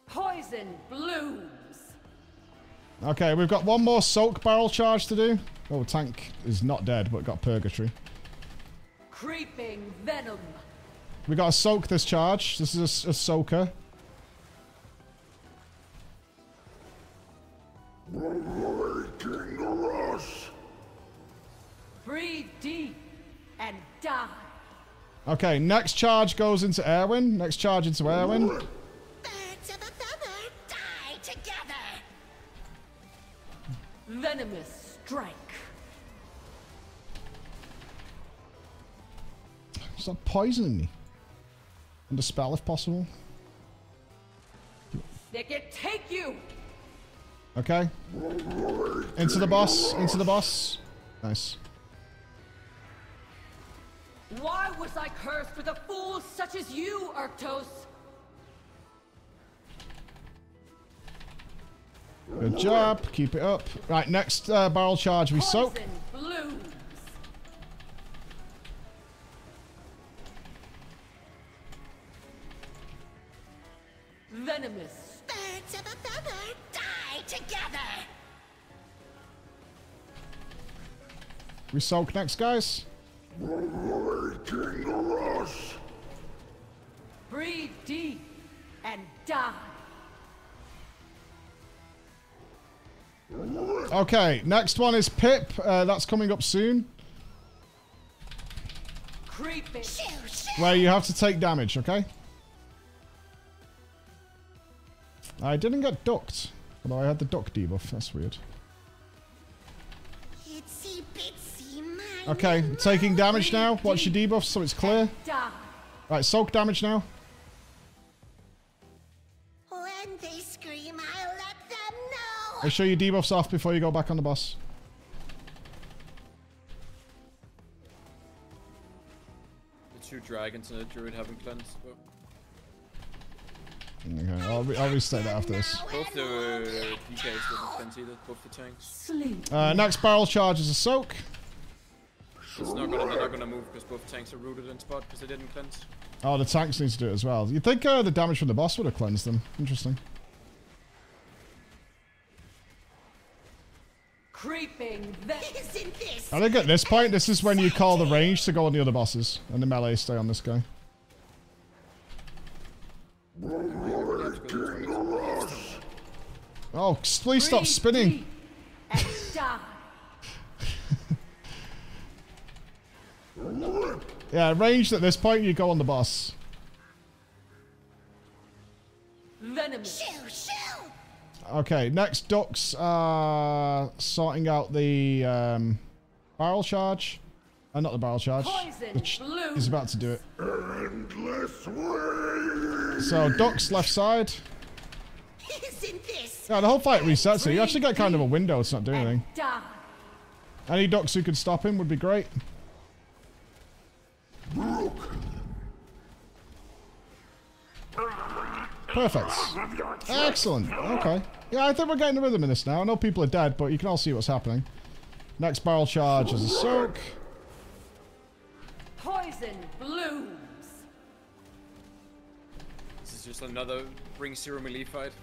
Poison blooms. Okay, we've got one more soak barrel charge to do. Oh, tank is not dead, but got purgatory. Creeping venom. We got to soak this charge. This is a soaker. Breaking rush. Breathe deep and die. Okay, next charge goes into Airwin. Next charge into Airwin. Birds of a feather die together. Venomous strike. Stop poisoning me. Under spell if possible. They can take you. Okay. Into the boss. Into the boss. Nice. Why was I cursed with a fool such as you, Arctos? Good job. Keep it up. Right, next barrel charge we soak. Poison blooms. Venomous. Birds of a feather die together. We soak next, guys. Breaking rush. Breathe deep and die. Okay, next one is Pip. That's coming up soon. Creeping. Shoo, shoo. Where you have to take damage, okay? I didn't get ducked. Although I had the duck debuff. That's weird. Itsy bitsy my Okay, taking damage now. Watch your debuff so it's clear. Die. Right, soak damage now. When they scream, I'll let them know. Make sure your debuff's off before you go back on the boss. The two dragons and a druid haven't cleansed. But Okay, I'll restate that after this. both the DKs didn't cleanse either. Both the tanks. Sleep. Next barrel charge is a soak. It's not gonna, they're not gonna move because both tanks are rooted in spot because they didn't cleanse. Oh, the tanks need to do it as well. You'd think the damage from the boss would have cleansed them. Interesting. Creeping venom. Isn't this? I think at this point, this is when you call the range to go on the other bosses. And the melee stay on this guy. Breaking rush. Oh, please stop spinning. Deep and die. Yeah, ranged at this point, you go on the boss. Venomous. Shoo, shoo. Okay, next ducks are sorting out the barrel charge. Not the barrel charge. He's about to do it. Endless way. So, ducks left side. Isn't this? Yeah, the whole fight resets, so you actually get kind of a window to not do anything. Any ducks who could stop him would be great. Perfect. Excellent. Okay. Yeah, I think we're getting the rhythm in this now. I know people are dead, but you can all see what's happening. Next barrel charge is a soak. Poison blooms. This is just another bring zero melee fight.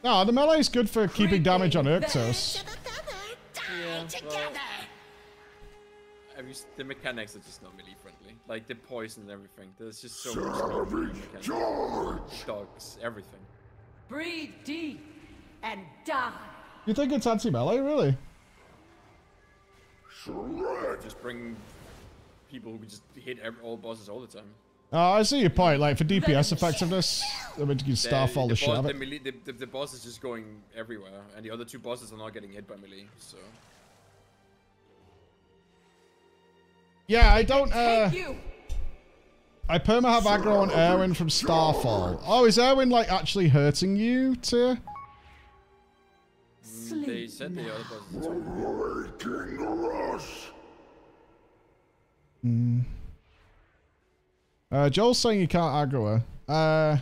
No, the melee is good for keeping damage on Urktos. Birds of a feather die together. The mechanics are just not melee friendly. Like the poison and everything. There's just so much mechanics. Dogs, everything. Breathe deep and die. You think it's anti-melee, really? Just bring people who can just hit all bosses all the time. Oh, I see your point. Like, for DPS effectiveness, I mean, you can starve all the shit out of it. The boss is just going everywhere, and the other two bosses are not getting hit by melee, so... Yeah, I don't, I perma have aggro on Erwin from Starfall. Oh, is Erwin, like, actually hurting you, Tyr? They said the other bosses are Joel's saying you can't aggro her.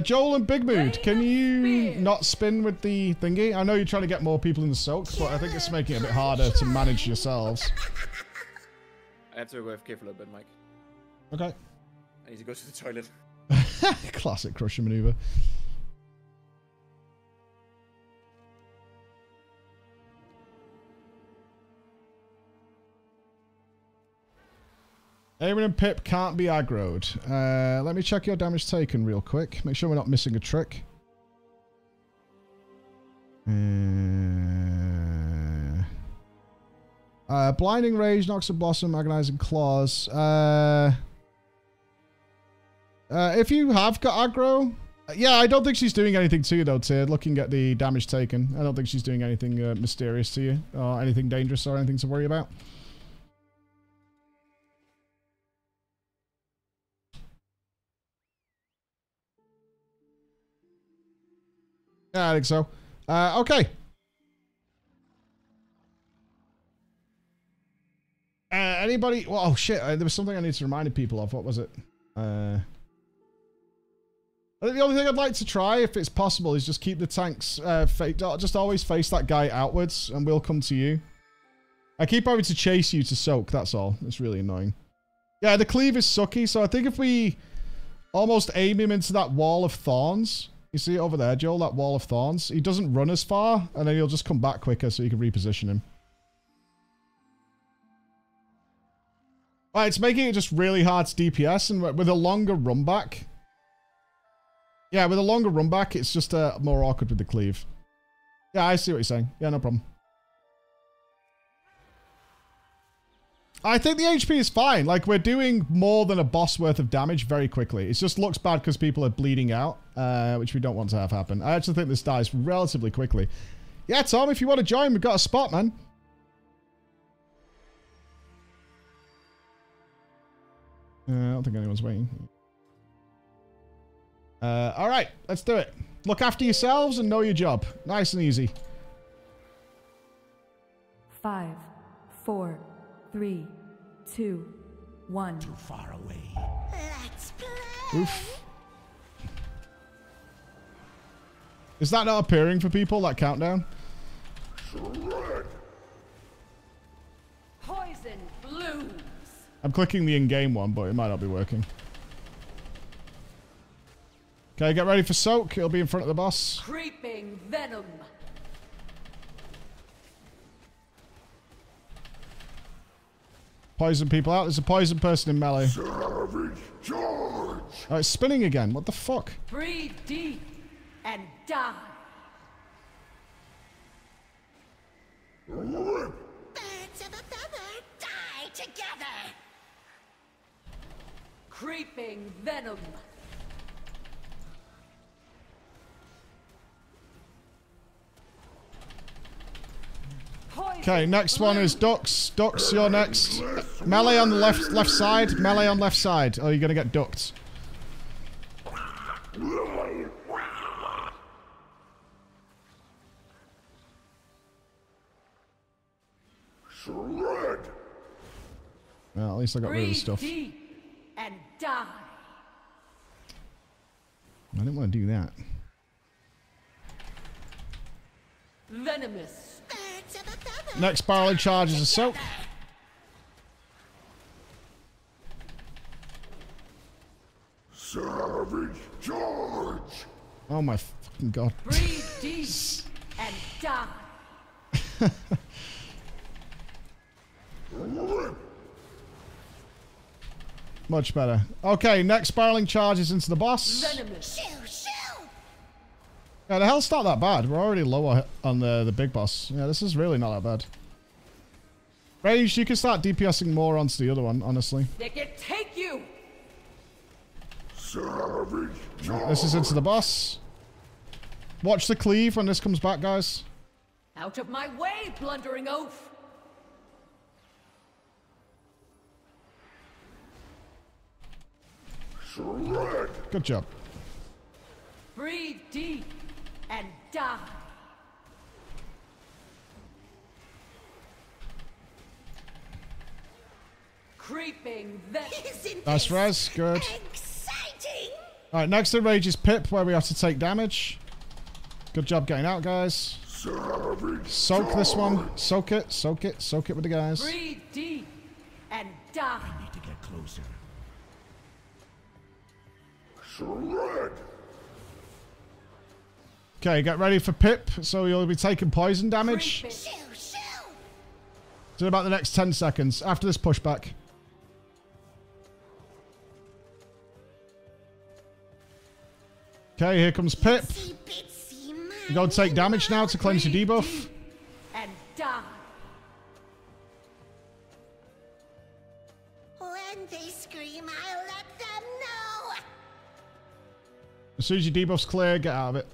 Joel and Big Mood, can you not spin with the thingy? I know you're trying to get more people in the soaks, but I think it's making it a bit harder to manage yourselves. I have to go AFK for a little bit, Mike. Okay. I need to go to the toilet. Classic Crusher maneuver. Aaron and Pip can't be aggroed. Let me check your damage taken real quick. Make sure we're not missing a trick. Blinding Rage, Nox and Blossom, Agonizing Claws. If you have got aggro... Yeah, I don't think she's doing anything to you though, Tyr. Looking at the damage taken. I don't think she's doing anything mysterious to you. Or anything dangerous or anything to worry about. Yeah, I think so. Okay. Anybody? Well, oh shit! There was something I need to remind people of. What was it? I think the only thing I'd like to try, if it's possible, is just keep the tanks. Just always face that guy outwards, and we'll come to you. I keep having to chase you to soak. That's all. It's really annoying. Yeah, the cleave is sucky. So I think if we almost aim him into that wall of thorns. You see it over there, Joel? That wall of thorns. He doesn't run as far, and then he'll just come back quicker so you can reposition him. Right, it's making it just really hard to DPS, and with a longer run back... Yeah, with a longer run back, it's just more awkward with the cleave. Yeah, I see what you're saying. Yeah, no problem. I think the HP is fine. Like, we're doing more than a boss worth of damage very quickly. It just looks bad because people are bleeding out, which we don't want to have happen. I actually think this dies relatively quickly. Yeah, Tom, if you want to join, we've got a spot, man. I don't think anyone's waiting. All right, let's do it. Look after yourselves and know your job. Nice and easy. 5, 4, 3, 2, 1. Too far away. Let's play. Oof. Is that not appearing for people, that countdown? Poison blooms. I'm clicking the in-game one, but it might not be working. Okay, get ready for soak. It'll be in front of the boss. Creeping venom. Poison people out. There's a poison person in melee. Savage charge. Oh, it's spinning again. What the fuck? Breathe deep and die. Birds of a feather die together. Creeping venom. Okay, next one is ducks. Ducks, you're next. Melee on the left side. Melee on left side. Oh, you're gonna get ducked. Shred. Well, at least I got rid of the stuff. Breathe deep and die. I didn't want to do that. Venomous. Birds of a feather. Next barreling charge is a soak. Savage charge. Oh my fucking god. Breathe deep and die. Much better. Okay, next barreling charge is into the boss. Venomous. Shoo, shoo. Yeah, the health's not that bad. We're already lower on the big boss. Yeah, this is really not that bad. Rage, you can start DPSing more onto the other one, honestly. They can take you. Savage charge. This is into the boss. Watch the cleave when this comes back, guys. Out of my way, blundering oaf. Shred. Good job. Breathe deep and die. Creeping venomous. Isn't Nice this res, good. exciting? Alright, next in Rage is Pip, where we have to take damage. Good job getting out, guys. Savage Soak this one. Soak it, soak it, soak it with the guys. Breathe deep and die. Need to get closer. Shred. Okay, get ready for Pip, so you'll be taking poison damage. Creeping. Shoo, shoo. So about the next 10 seconds, after this pushback. Okay, here comes Pip. Itsy bitsy You go take damage now to cleanse your Breathe debuff. deep and die. When they scream, I'll let them know. As soon as your debuff's clear, get out of it.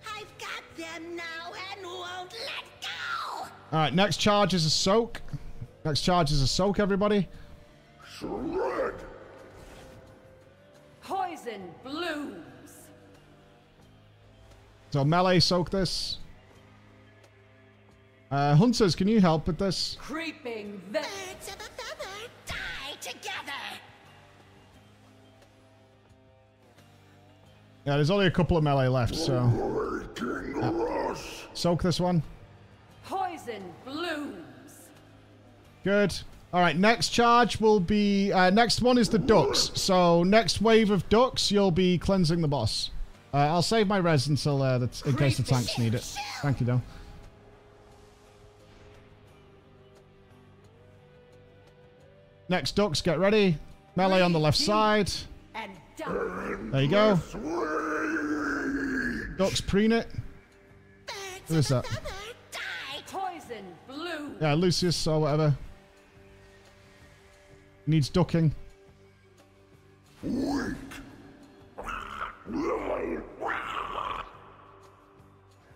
I've got them now and won't let go. Alright, next charge is a soak. Next charge is a soak, everybody. Shred. Poison blooms. So melee soak this. Hunters, can you help with this? Creeping venomous. Birds of a feather die together. Yeah, there's only a couple of melee left, so Breaking rush. soak this one. Poison blooms. Good. Alright, next charge will be... next one is the ducks. So next wave of ducks, you'll be cleansing the boss. I'll save my res until in case the tanks need it. Thank you, though. Next ducks, get ready. Melee on the left side. And die. There you go. Swing. Ducks preen it. Birds Who is of that? a feather die. Poison blooms. Yeah, Lucius or whatever. Needs ducking. Weak.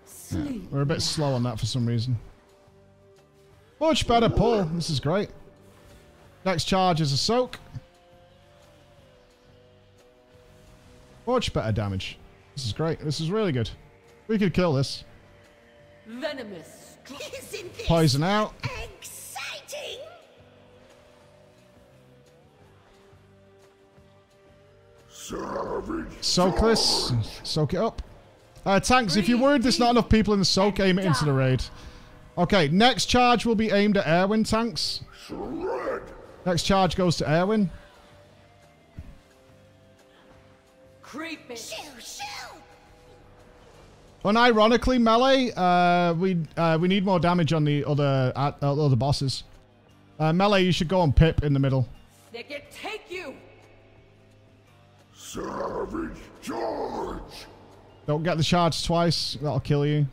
Sleep. We're a bit slow on that for some reason. Much better pull. This is great. Next charge is a soak. Much better damage. This is great. This is really good. We could kill this. Venomous. Isn't this Poison out. exciting? Savage. Soak this. Soak it up. Tanks, if you're worried there's not enough people in the soak, aim it into the raid. Okay, next charge will be aimed at Erwin, tanks. Shred. Next charge goes to Erwin. Creeping. Shoo, shoo. Unironically, melee, we need more damage on the other bosses. Melee, you should go on Pip in the middle. They can take you. Savage charge. Don't get the charge twice. That'll kill you.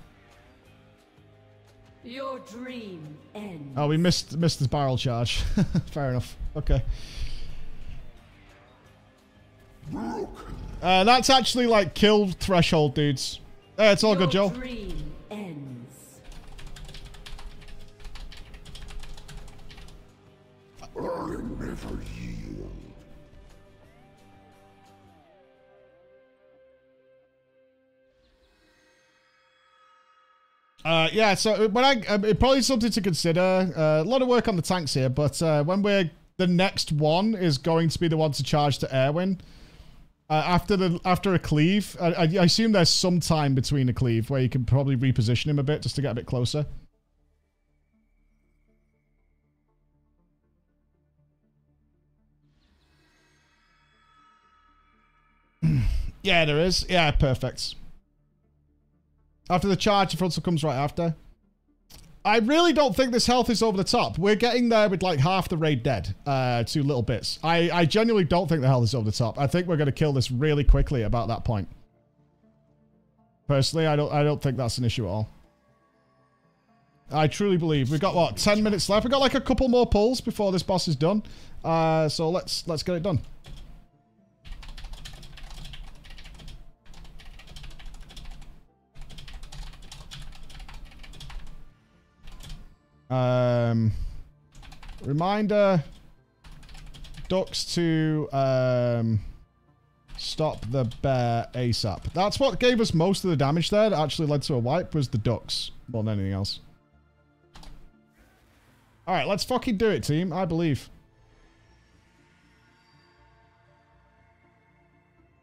Your dream ends. Oh, we missed the barrel charge. Fair enough. Okay. That's actually like kill threshold, dudes. It's all good, Joel. Dream ends. I never yield. Yeah, so when it probably something to consider. A lot of work on the tanks here, but when the next one is going to be the one to charge to Erwin. After a cleave, I assume there's some time between a cleave where you can probably reposition him a bit just to get a bit closer. Yeah, there is. Yeah, perfect. After the charge, the frontal comes right after. I really don't think this health is over the top. We're getting there with like half the raid dead. 2 little bits. I genuinely don't think the health is over the top. I think we're going to kill this really quickly about that point. Personally, I don't think that's an issue at all. I truly believe. We've got, what, 10 minutes left? We've got like a couple more pulls before this boss is done. So let's get it done. Reminder, ducks to stop the bear ASAP. That's what gave us most of the damage there. That actually led to a wipe was the ducks more than anything else. All right, let's fucking do it, team. I believe.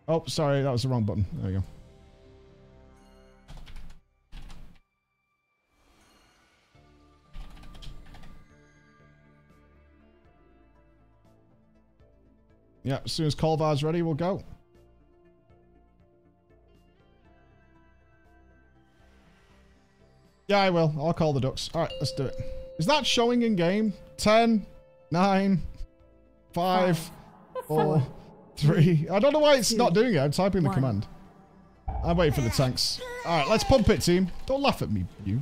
Oh, sorry, that was the wrong button. There we go. Yeah, as soon as Kolvar's ready, we'll go. Yeah, I will. I'll call the ducks. All right, let's do it. Is that showing in game? 10, 9, 5, 4, 3. I don't know why it's not doing it. I'm typing the command. I'm waiting for the tanks. All right, let's pump it, team. Don't laugh at me, you.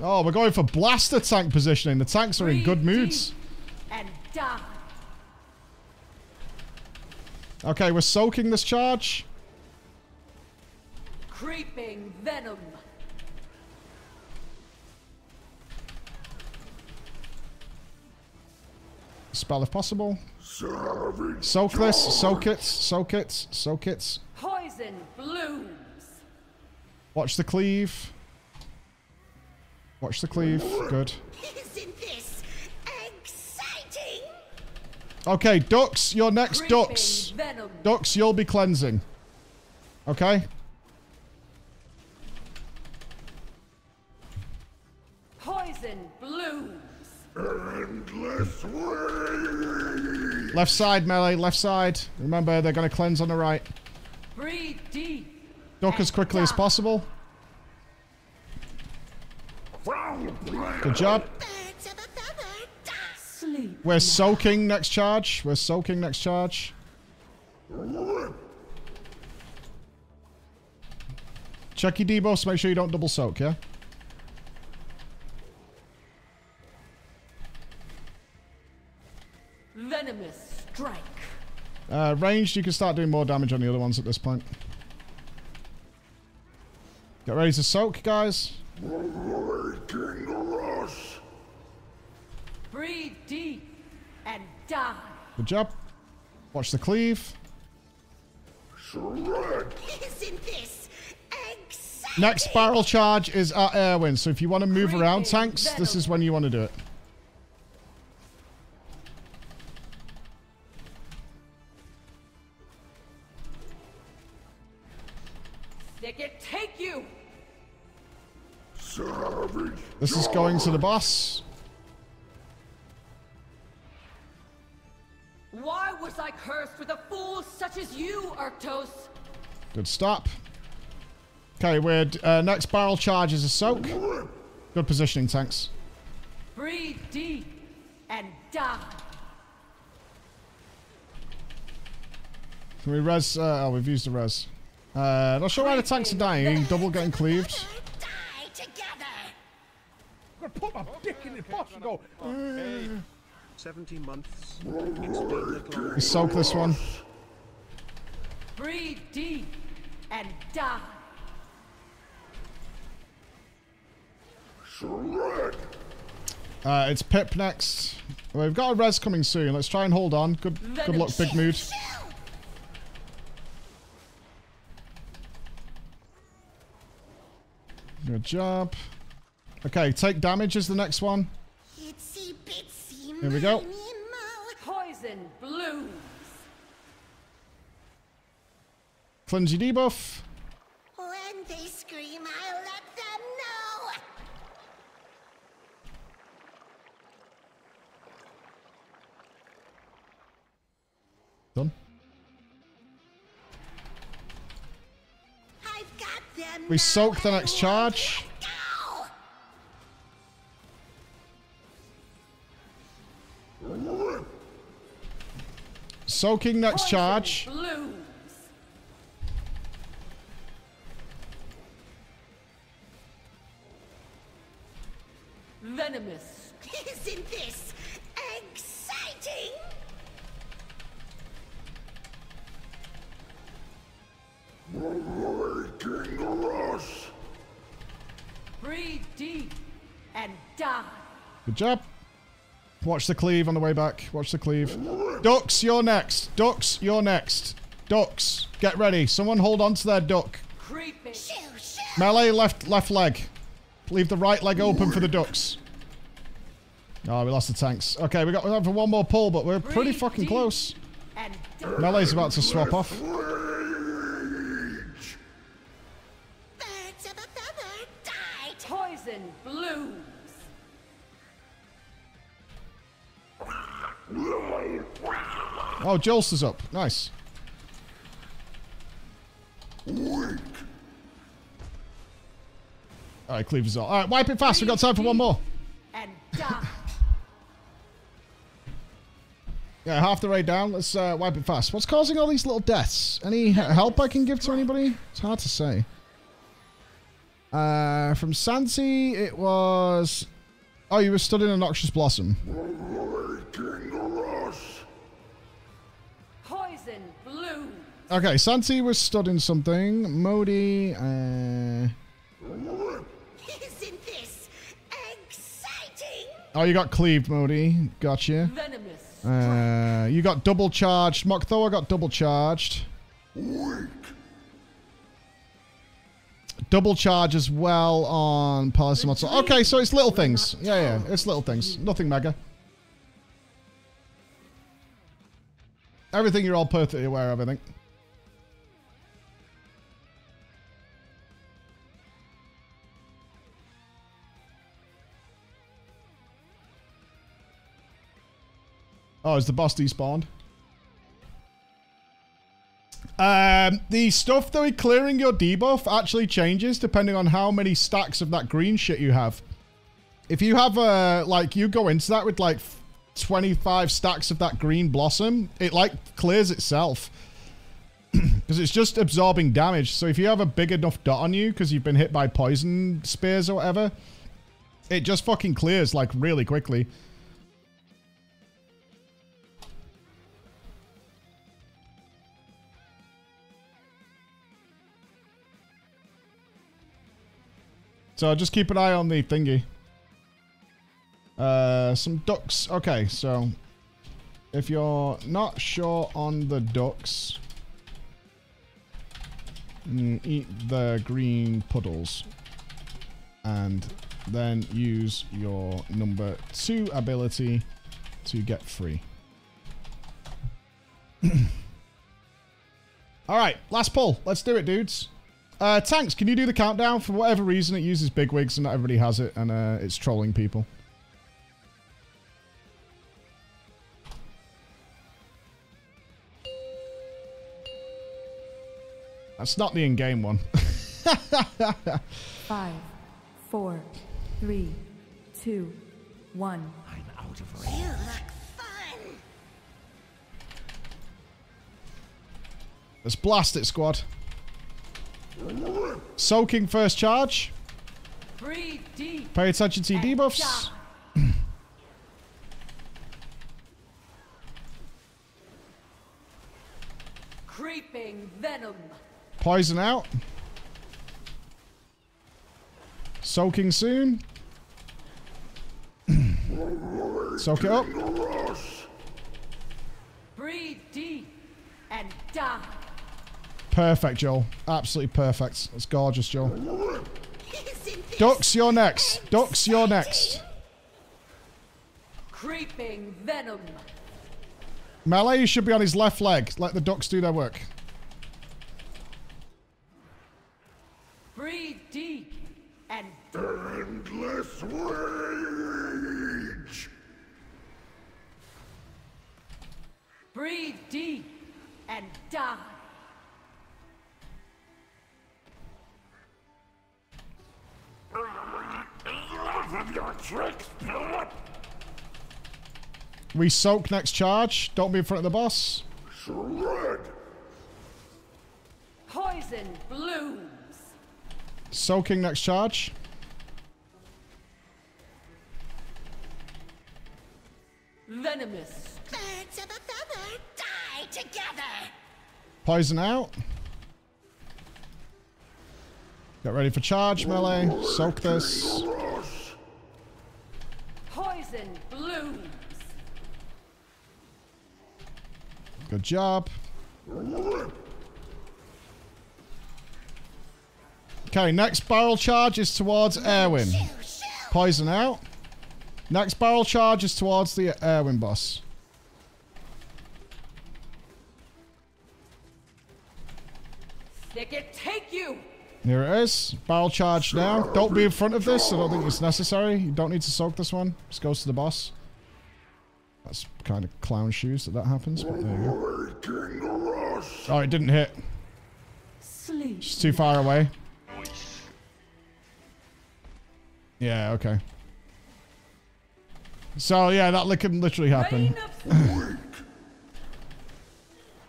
Oh, we're going for blaster tank positioning. The tanks are in good moods. And die. Okay, we're soaking this charge. Creeping venom. Spell if possible. Savage Soak this. Soak it. Soak it. Soak it. Poison blooms. Watch the cleave. Watch the cleave. Good. Isn't this exciting? Okay, ducks. You're next, Creeping ducks. venom. Ducks, you'll be cleansing. Okay? Poison blooms. endless way. Left side, melee. Left side. Remember, they're going to cleanse on the right. Breathe deep. Duck as quickly as possible. Good job. Birds of a feather, die. Sleep. We're soaking next charge. We're soaking next charge. Check your debuffs. Make sure you don't double soak, yeah? Venomous strike. Ranged, you can start doing more damage on the other ones at this point. Get ready to soak, guys. Waking rush. Breathe deep and die. Good job. Watch the cleave. Shred. Isn't this exciting? Next barrel charge is at Erwin, so if you want to move around tanks, this is when you want to do it. They can take you. Savage. This is going to the boss. Why was I cursed with a fool such as you, Arctos? Good stop. Okay, we're next barrel charge is a soak. Good positioning, tanks. Breathe deep and die. Can we res? Oh, we've used the res. Not sure why the tanks are dying. Double getting cleaved. Die together. I'm gonna put my dick in the boss and go. 70 months. Explain the glory. We soak this one. Breathe deep and die. Select. It's Pip next. We've got a res coming soon. Let's try and hold on. Good luck, big mood. Good job. Okay, take damage is the next one. Itsy bitsy Here we go. miny moe. Poison blooms. Flimsy debuff. When they scream, I'll let them know. Done. I've got them. We soak the next charge. Go! Soaking next charge. Blooms. Venomous. Isn't this exciting? Breaking us. Breathe deep and die. Good job. Watch the cleave on the way back. Watch the cleave. Ducks, you're next. Ducks, you're next. Ducks, get ready. Someone hold on to their duck. Creeping. Shoo, shoo. Melee, left leg. Leave the right leg open for the ducks. Oh, we lost the tanks. Okay, we got for one more pull, but we're pretty Breathe fucking deep close. and die. Melee's about to swap off. Rage. Birds of a feather died. Poison blooms. Oh, Jolst is up. Nice. Weak. Alright, cleave is all. Alright, wipe it fast. We've got time for one more. And die. Yeah, half the raid down. Let's wipe it fast. What's causing all these little deaths? Any help I can give to anybody? It's hard to say. From Santi, it was... Oh, you were studying a Noxious Blossom. Breaking us. Poison blooms. Okay, Santi was studying something. Modi, Isn't this exciting? Oh, you got cleaved, Modi. Gotcha. Venomous. You got double charged. Mokthoa got double charged. Weak. Double charge as well on Palisimoto. Okay, so it's little things. Yeah, it's little things. Nothing mega. Everything you're all perfectly aware of, I think. Oh, is the boss despawned? The stuff that we clearing your debuff actually changes depending on how many stacks of that green shit you have. If you have, like, you go into that with, like, 25 stacks of that green blossom, it, like, clears itself. Because it's just absorbing damage. So if you have a big enough dot on you because you've been hit by poison spears or whatever, it just fucking clears, like, really quickly. So just keep an eye on the thingy. Some ducks. Okay, so if you're not sure on the ducks, eat the green puddles and then use your number 2 ability to get free. Alright, last pull. Let's do it, dudes. Tanks, can you do the countdown? For whatever reason, it uses bigwigs and not everybody has it, and it's trolling people. That's not the in-game one. 5, 4, 3, 2, 1. I'm out of You range. look fun. Let's blast it, squad. Soaking first charge. Breathe deep. Pay attention to your and debuffs. die. Creeping venom. Poison out. Soaking soon. Soak it up. Breathe deep and die. Perfect, Joel. Absolutely perfect. That's gorgeous, Joel. Ducks, you're next. Ducks, you're next. Creeping venom. Melee, you should be on his left leg. Let the ducks do their work. Breathe deep and Endless rage. breathe deep and die. We soak next charge. Don't be in front of the boss. Shred. Poison blooms. Soaking next charge. Venomous. Birds of a feather die together. Poison out. Get ready for charge, melee. Soak this. Poison blooms. Good job. Okay, next barrel charge is towards Erwin. Poison out. Next barrel charge is towards the Erwin boss. Stick it, take you. Here it is. Barrel charge now. Don't be in front of this. I don't think it's necessary. You don't need to soak this one. Just goes to the boss. That's kind of clown shoes that happens. But there you go. Oh, it didn't hit. Sleep. It's too far away. Yeah, okay. So, yeah, that can literally happen.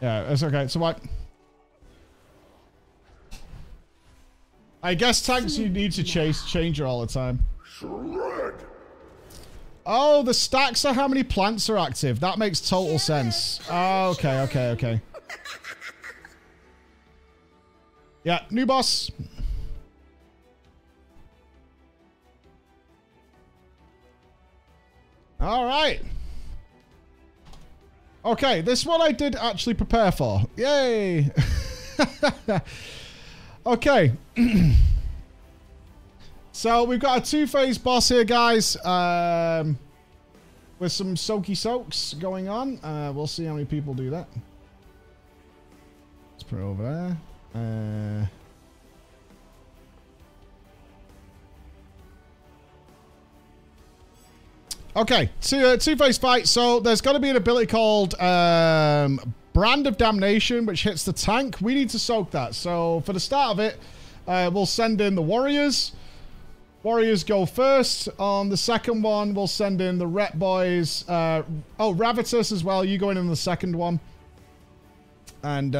Yeah, it's okay. It's a wipe. I guess tanks you need to change her all the time. Oh, the stacks are how many plants are active. That makes total sense. Oh, okay, okay, okay. Yeah, new boss. All right. Okay, this one I did actually prepare for. Yay. Okay. So we've got a two-phase boss here, guys. With some soaky soaks going on. We'll see how many people do that. Let's put it over there. Okay, two-phase fight. So there's got to be an ability called Brand of Damnation, which hits the tank. We need to soak that. So for the start of it, we'll send in the warriors. Warriors go first. On the second one, we'll send in the Rep Boys. Oh, Ravitus as well. You go in the second one. And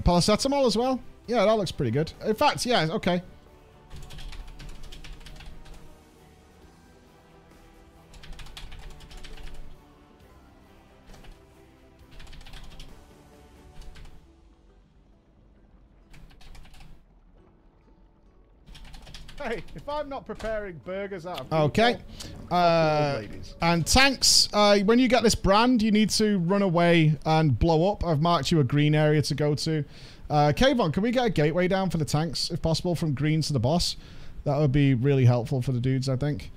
Paracetamol as well. Yeah, that looks pretty good. In fact, yeah, okay. Hey, if I'm not preparing burgers out of people, okay. And tanks, when you get this brand, you need to run away and blow up. I've marked you a green area to go to. Kayvon, can we get a gateway down for the tanks, if possible, from green to the boss? That would be really helpful for the dudes, I think.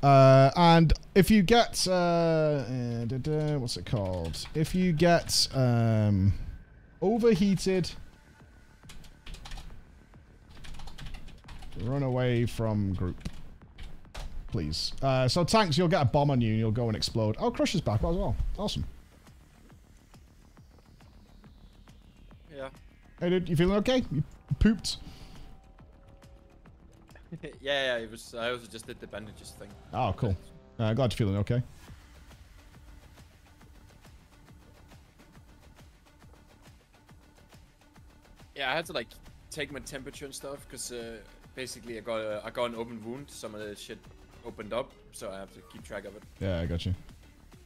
And if you get... what's it called? If you get overheated... Run away from group. Please. So tanks, you'll get a bomb on you and you'll go and explode. Oh, Crush is back as well. Awesome. Yeah. Hey dude, you feeling okay? You pooped? Yeah, it was. I also just did the bandages thing. Oh, cool. Glad you're feeling okay. Yeah, I had to like take my temperature and stuff because basically I got an open wound. Some of the shit opened up, so I have to keep track of it. Yeah, I got you.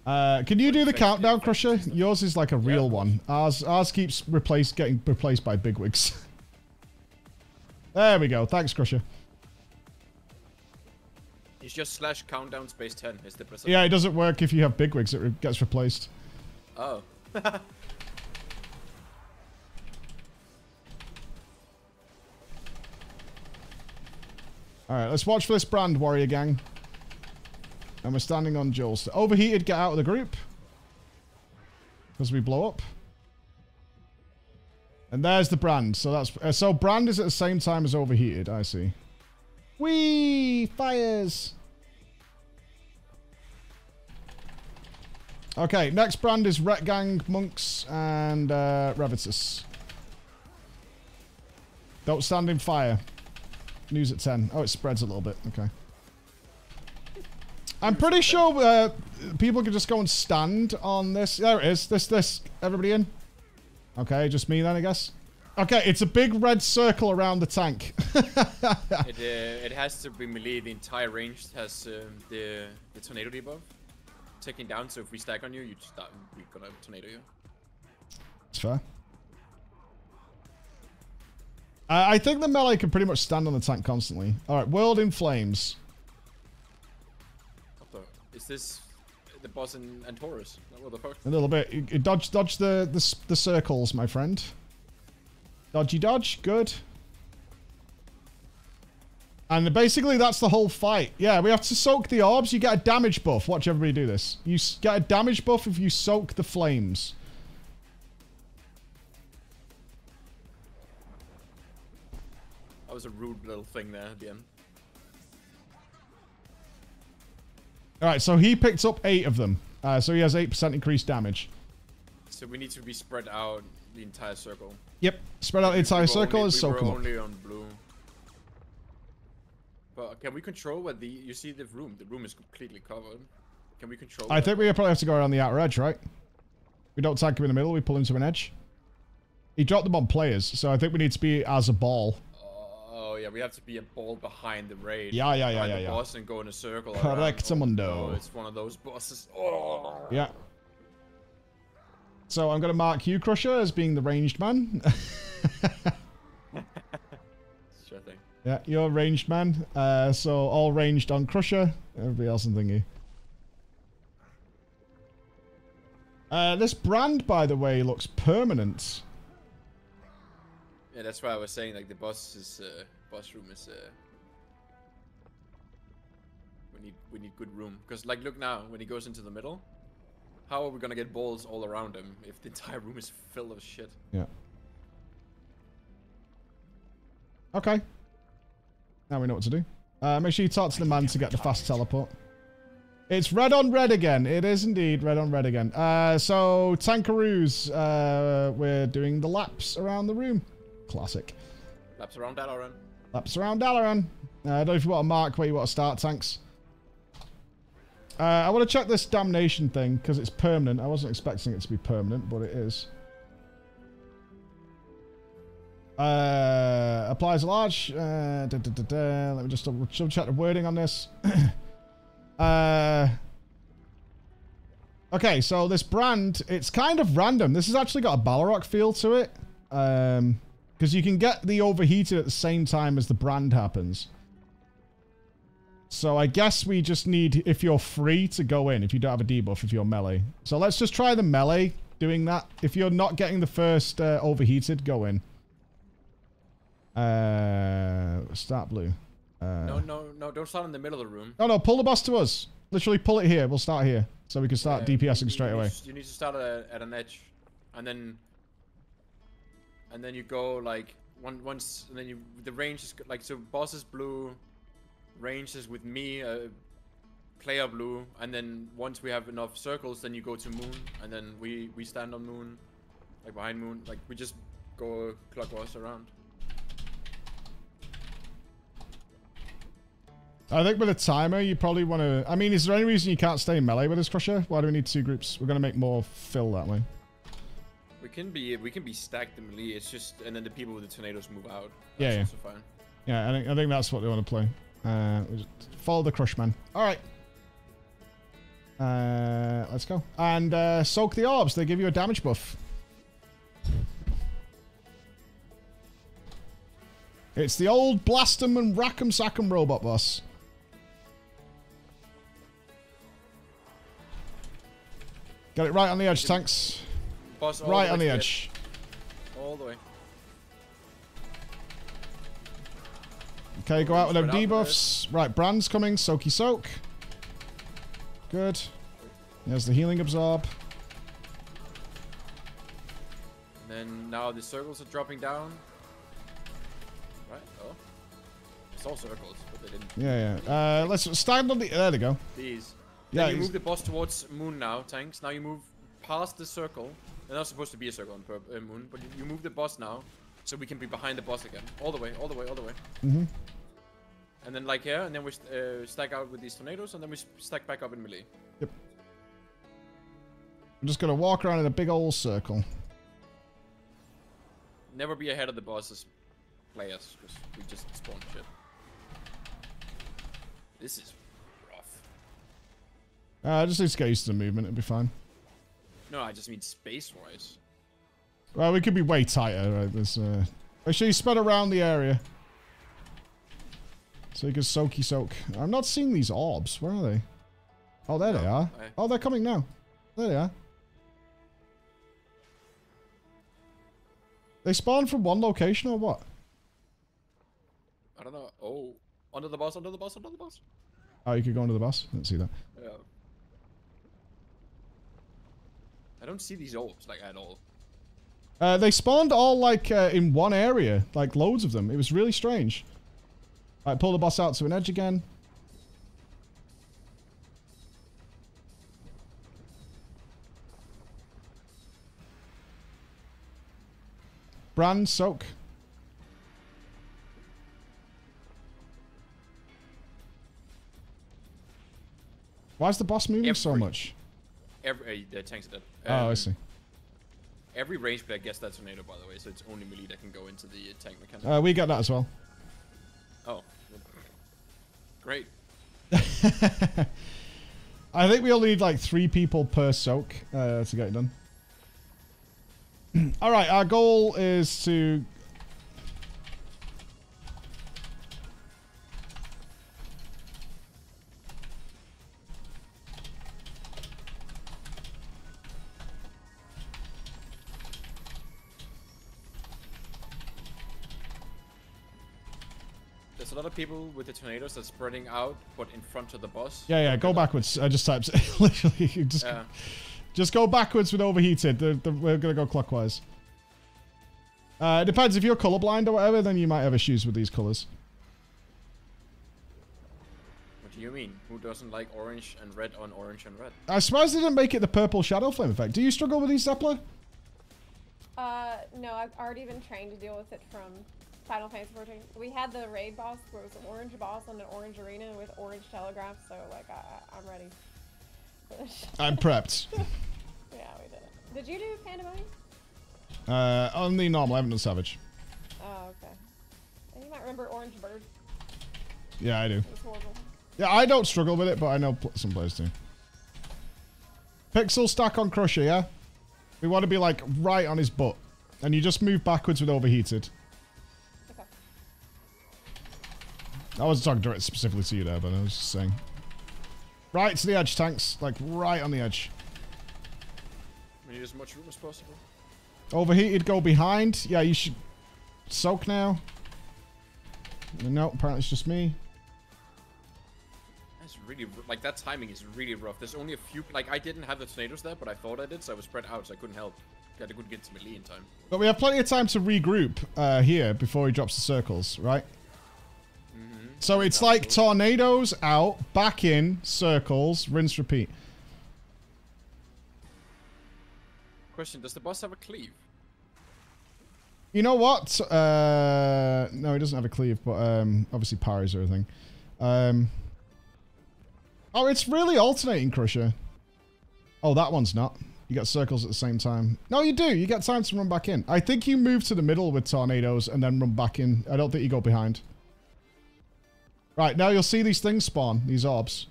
Can you do the countdown, Crusher? Yours is like a real one. Ours keeps getting replaced by bigwigs. There we go. Thanks, Crusher. It's just /countdown space 10 is the percent. Yeah, it doesn't work if you have bigwigs. It gets replaced. Oh. Alright, let's watch for this brand, warrior gang. And we're standing on Joel's. Overheated, get out of the group. Because we blow up. And there's the brand. So that's so brand is at the same time as overheated, I see. Whee! Fires! Okay, next brand is Ret Gang, Monks, and Revitus. Don't stand in fire. News at 10. Oh, it spreads a little bit. Okay. I'm pretty sure people can just go and stand on this. There it is. This. Everybody in? Okay, just me then, I guess. Okay, it's a big red circle around the tank. It has to be melee. The entire range has the tornado debuff taking down. So if we stack on you, we're gonna tornado you. It's fair. I think the melee can pretty much stand on the tank constantly. All right, world in flames. Is this the boss in Taurus? What the fuck? A little bit. You dodge the circles, my friend. Dodgy dodge. Good. And basically, that's the whole fight. Yeah, we have to soak the orbs. You get a damage buff. Watch everybody do this. You get a damage buff if you soak the flames. That was a rude little thing there at the end. Alright, so he picked up 8 of them. So he has 8% increased damage. So we need to be spread out the entire circle. Yep, spread out the entire circle and soak them up. Only on blue. But can we control what you see the room? The room is completely covered. Can we control I think we probably have to go around the outer edge, right? We don't tank him in the middle, we pull him to an edge. He dropped them on players, so I think we need to be as a ball. Oh yeah, we have to be a ball behind the raid. Yeah. Boss and go in a circle. Correctamundo. Oh, it's one of those bosses. Oh. Yeah. So I'm going to mark you, Crusher, as being the ranged man. Sure thing. Yeah, you're ranged man. So all ranged on Crusher. Everybody else in thingy. This brand, by the way, looks permanent. Yeah, that's why I was saying like the boss room is. We need good room because like look now when he goes into the middle, how are we gonna get balls all around him if the entire room is filled of shit? Yeah. Okay. Now we know what to do. Make sure you talk to the man to get the fast teleport. It's red on red again. It is indeed red on red again. So Tankaroos, we're doing the laps around the room. Classic. Laps around Dalaran. Laps around Dalaran. I don't know if you want to mark where you want to start, tanks. I want to check this damnation thing, because it's permanent. I wasn't expecting it to be permanent, but it is. Applies large. Let me just double check the wording on this. Okay, so this brand, it's kind of random. This has actually got a Balrog feel to it. Because you can get the overheated at the same time as the brand happens. So I guess we just need, if you're free, to go in. If you don't have a debuff, if you're melee. So let's just try the melee doing that. If you're not getting the first overheated, go in. Start blue. No, don't start in the middle of the room. No, pull the boss to us. Literally pull it here. We'll start here. So we can start DPSing straight away. You need to start at an edge. And then you go like once, and then the range is like, so boss is blue, range is with me, player blue, and then once we have enough circles, then you go to moon, and then we stand on moon, like behind moon, like we just go clockwise around. I think with a timer, you probably want to... I mean, is there any reason you can't stay in melee with this, Crusher? Why do we need 2 groups? We're going to make more fill that way. We can be stacked in melee. It's just, and then the people with the tornadoes move out. That's yeah. Also fine. Yeah, I think that's what they want to play. Follow the crush, man. All right. Let's go. And soak the orbs. They give you a damage buff. It's the old blast 'em and rack 'em sack 'em robot boss. Get it right on the edge, tanks. Boss Right on the edge. All the way. Okay, go out with them debuffs. Right, Brand's coming. Soaky soak. Good. There's the healing absorb. And then now the circles are dropping down. Right? Oh. It's all circles, but they didn't. Yeah. Let's stand on the... There they go. These. Yeah, Then you move the boss towards Moon now, tanks. Now you move past the circle. They're not supposed to be a circle on Moon, but you move the boss now, so we can be behind the boss again. All the way, all the way, all the way. Mm-hmm. And then like here, and then we stack out with these tornadoes, and then we stack back up in melee. Yep. I'm just going to walk around in a big old circle. Never be ahead of the boss's players, because we just spawn shit. This is rough. I just need to get used to the movement, it'll be fine. No, I just mean space-wise. Well, we could be way tighter, right? There's, make sure you spread around the area. So you can soaky soak. I'm not seeing these orbs. Where are they? Oh, there they are. Oh, they're coming now. There they are. They spawn from one location or what? I don't know. Oh, under the boss, under the boss, under the boss. Oh, you could go under the boss. Didn't see that. Yeah. I don't see these orbs, like, at all. They spawned all, like, in one area. Like, loads of them. It was really strange. Alright, pull the boss out to an edge again. Brand, soak. Why is the boss moving so much? The tanks are dead. Oh, I see. Every range player gets that tornado, by the way, so it's only melee that can go into the tank mechanic. We get that as well. Oh. Great. I think we only need like 3 people per soak to get it done. Alright, our goal is to... There's a lot of people with the tornadoes that's spreading out, but in front of the boss. Yeah, go backwards. I just typed literally. Just go backwards with overheated. We're gonna go clockwise. It depends. If you're colorblind or whatever, then you might have issues with these colors. What do you mean? Who doesn't like orange and red on orange and red? I suppose they didn't make it the purple shadow flame effect. Do you struggle with these, Zeppler? No, I've already been trained to deal with it from Final Fantasy 14. We had the raid boss where it was an orange boss on an orange arena with orange telegraphs, so like I'm ready. I'm prepped. Yeah, we did it. Did you do Pandemonium? On the normal, I haven't done Savage. Oh, okay. And you might remember Orange Bird. Yeah, I do. It was horrible. Yeah, I don't struggle with it, but I know some players do. Pixel stack on Crusher, yeah? We want to be like right on his butt. And you just move backwards with overheated. Okay. I wasn't talking direct specifically to you there, but I was just saying. Right to the edge, tanks. Like right on the edge. We need as much room as possible. Overheated, go behind. Yeah, you should soak now. No, apparently it's just me. That's really, like, that timing is really rough. There's only a few, like, I didn't have the tornadoes there, but I thought I did, so I was spread out, so I couldn't help. I couldn't get to melee in time. But we have plenty of time to regroup here before he drops the circles, right? Mm-hmm. So it's like tornadoes out, back in, circles, rinse, repeat. Question, does the boss have a cleave? You know what? No, he doesn't have a cleave, but obviously parries or everything. Oh, it's really alternating, Crusher. Oh, that one's not. You get circles at the same time. No, you do. You get time to run back in. I think you move to the middle with tornadoes and then run back in. I don't think you go behind. Right, now you'll see these things spawn, these orbs.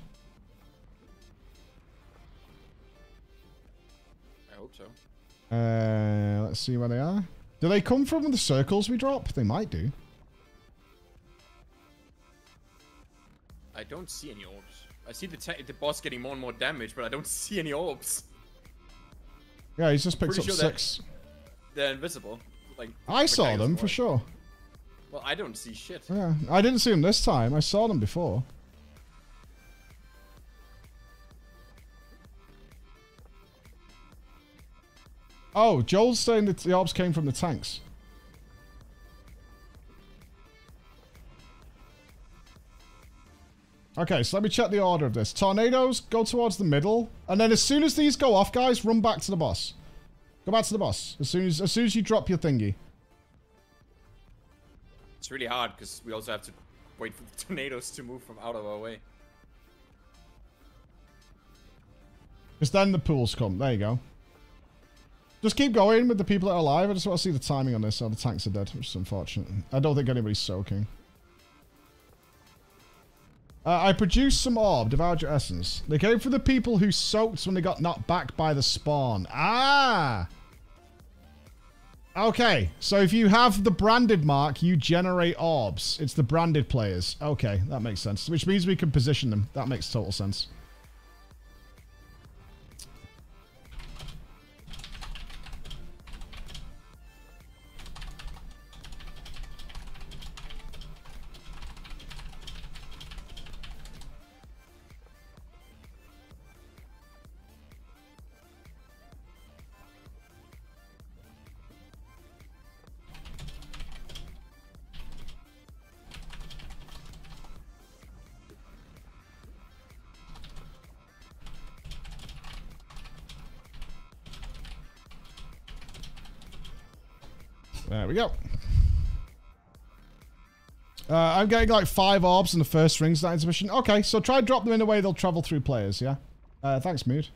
Let's see where they are. Do they come from the circles we drop? They might do. I don't see any orbs. I see the boss getting more and more damage, but I don't see any orbs. Yeah, he's just picked Pretty up sure 6. They're invisible. Like I saw them for sure. Well, I don't see shit. Yeah, I didn't see them this time. I saw them before. Oh, Joel's saying that the orbs came from the tanks. Okay, so let me check the order of this. Tornadoes, go towards the middle. And then as soon as these go off, guys, run back to the boss. Go back to the boss. As soon as you drop your thingy. It's really hard because we also have to wait for the tornadoes to move from out of our way. Because then the pools come. There you go. Just keep going with the people that are alive. I just want to see the timing on this. Oh, the tanks are dead, which is unfortunate. I don't think anybody's soaking. I produced some orb, devoured your essence. They came from the people who soaked when they got knocked back by the spawn. Ah! Okay, so if you have the branded mark, you generate orbs. It's the branded players. Okay, that makes sense. Which means we can position them. That makes total sense. There we go. I'm getting like 5 orbs in the first rings of that exhibition. Okay, so try and drop them in a way they'll travel through players, yeah? Thanks, Mood.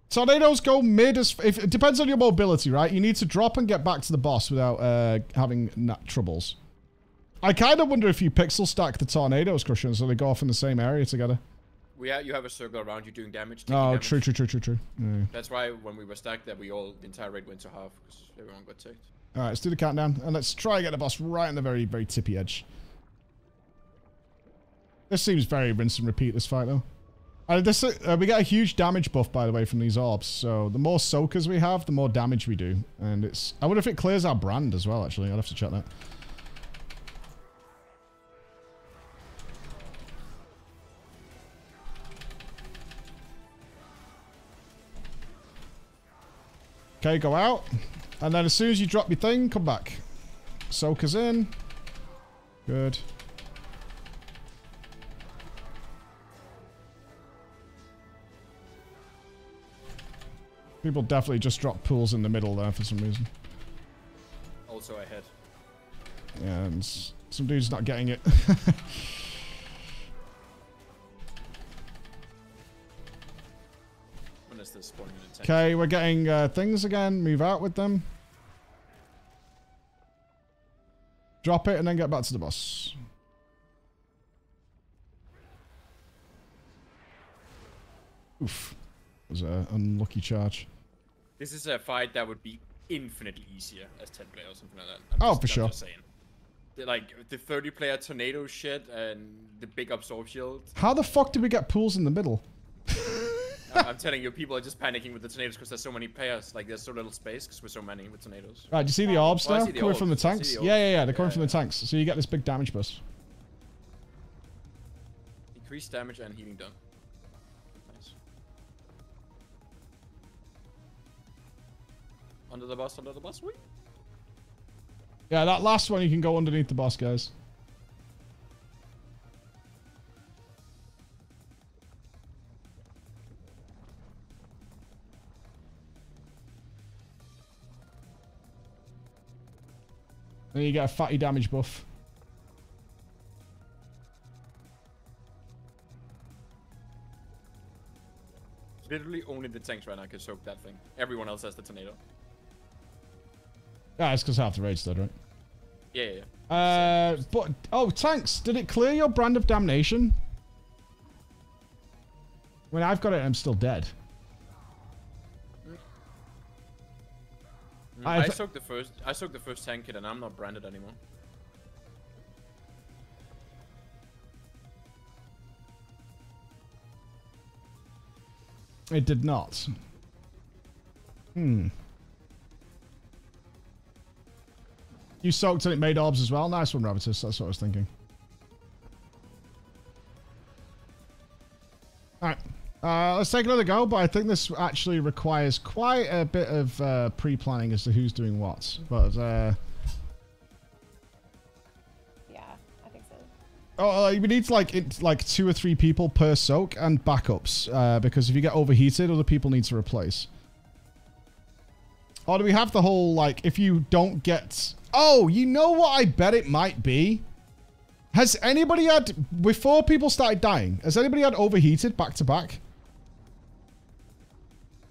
Tornadoes go mid as... it depends on your mobility, right? You need to drop and get back to the boss without having troubles. I kind of wonder if you pixel stack the tornadoes, Crusher, so they go off in the same area together. You have a circle around you doing damage. Oh, damage. True. Yeah. That's why when we were stacked, that the entire raid went to half because everyone got ticked. All right, let's do the countdown and let's try and get the boss right on the very, very tippy edge. This seems very rinse and repeat. This fight though. We get a huge damage buff by the way from these orbs. So the more soakers we have, the more damage we do. And it's. I wonder if it clears our brand as well. Actually, I'll have to check that. Okay, go out. And then as soon as you drop your thing, come back. Soakers in. Good. People definitely just drop pools in the middle there for some reason. Also ahead. Yeah, and some dude's not getting it. Okay, we're getting things again. Move out with them. Drop it and then get back to the boss. Oof. That was an unlucky charge. This is a fight that would be infinitely easier as 10 player or something like that. Oh, for sure. Just saying. Like the 30 player tornado shit and the big absorb shield. How the fuck did we get pools in the middle? I'm telling you, people are just panicking with the tornadoes because there's so many players. Like, there's so little space because we're so many with tornadoes. Right, do you see the orbs now? Coming from the orbs. tanks? Yeah. They're coming from the tanks. So you get this big damage boost. Increased damage and healing done. Nice. Under the boss, wait. Yeah, that last one you can go underneath the boss, guys. Then you get a fatty damage buff. Literally only the tanks right now can soak that thing. Everyone else has the tornado. Yeah, it's because half the raid's dead, right? Yeah. But... Oh, tanks! Did it clear your brand of damnation? I mean, I've got it and I'm still dead. I soaked the first tank kit and I'm not branded anymore. It did not. You soaked and it made orbs as well? Nice one, Rabitus. That's what I was thinking. Alright. Let's take another go, but I think this actually requires quite a bit of pre-planning as to who's doing what. But, Yeah, I think so. oh, we need like 2 or 3 people per soak and backups, because if you get overheated, other people need to replace. Or do we have the whole, like, if you don't get... Oh, you know what I bet it might be? Has anybody had... Before people started dying, has anybody had overheated back to back?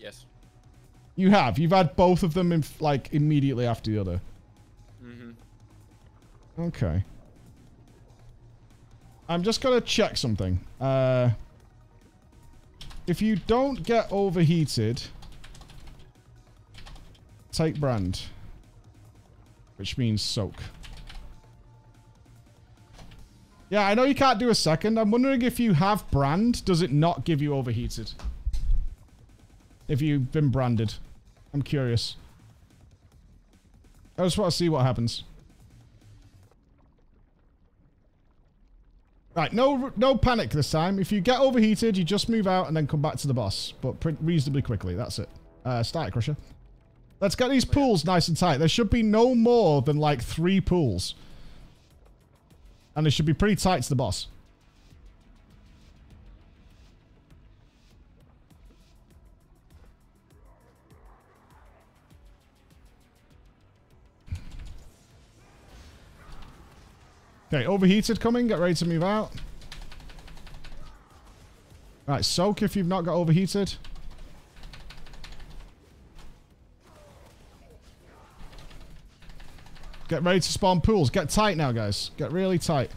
Yes. You have? You've had both of them, like, immediately after the other? Mm-hmm. Okay. I'm just gonna check something. If you don't get overheated... Take brand. Which means soak. Yeah, I know you can't do a second. I'm wondering if you have brand, does it not give you overheated? If you've been branded. I'm curious. I just want to see what happens. Right, no panic this time. If you get overheated, you just move out and then come back to the boss. But reasonably quickly, that's it. Static Crusher. Let's get these pools nice and tight. There should be no more than like 3 pools. And they should be pretty tight to the boss. Okay, overheated coming. Get ready to move out. Right, soak if you've not got overheated. Get ready to spawn pools. Get tight now, guys. Get really tight.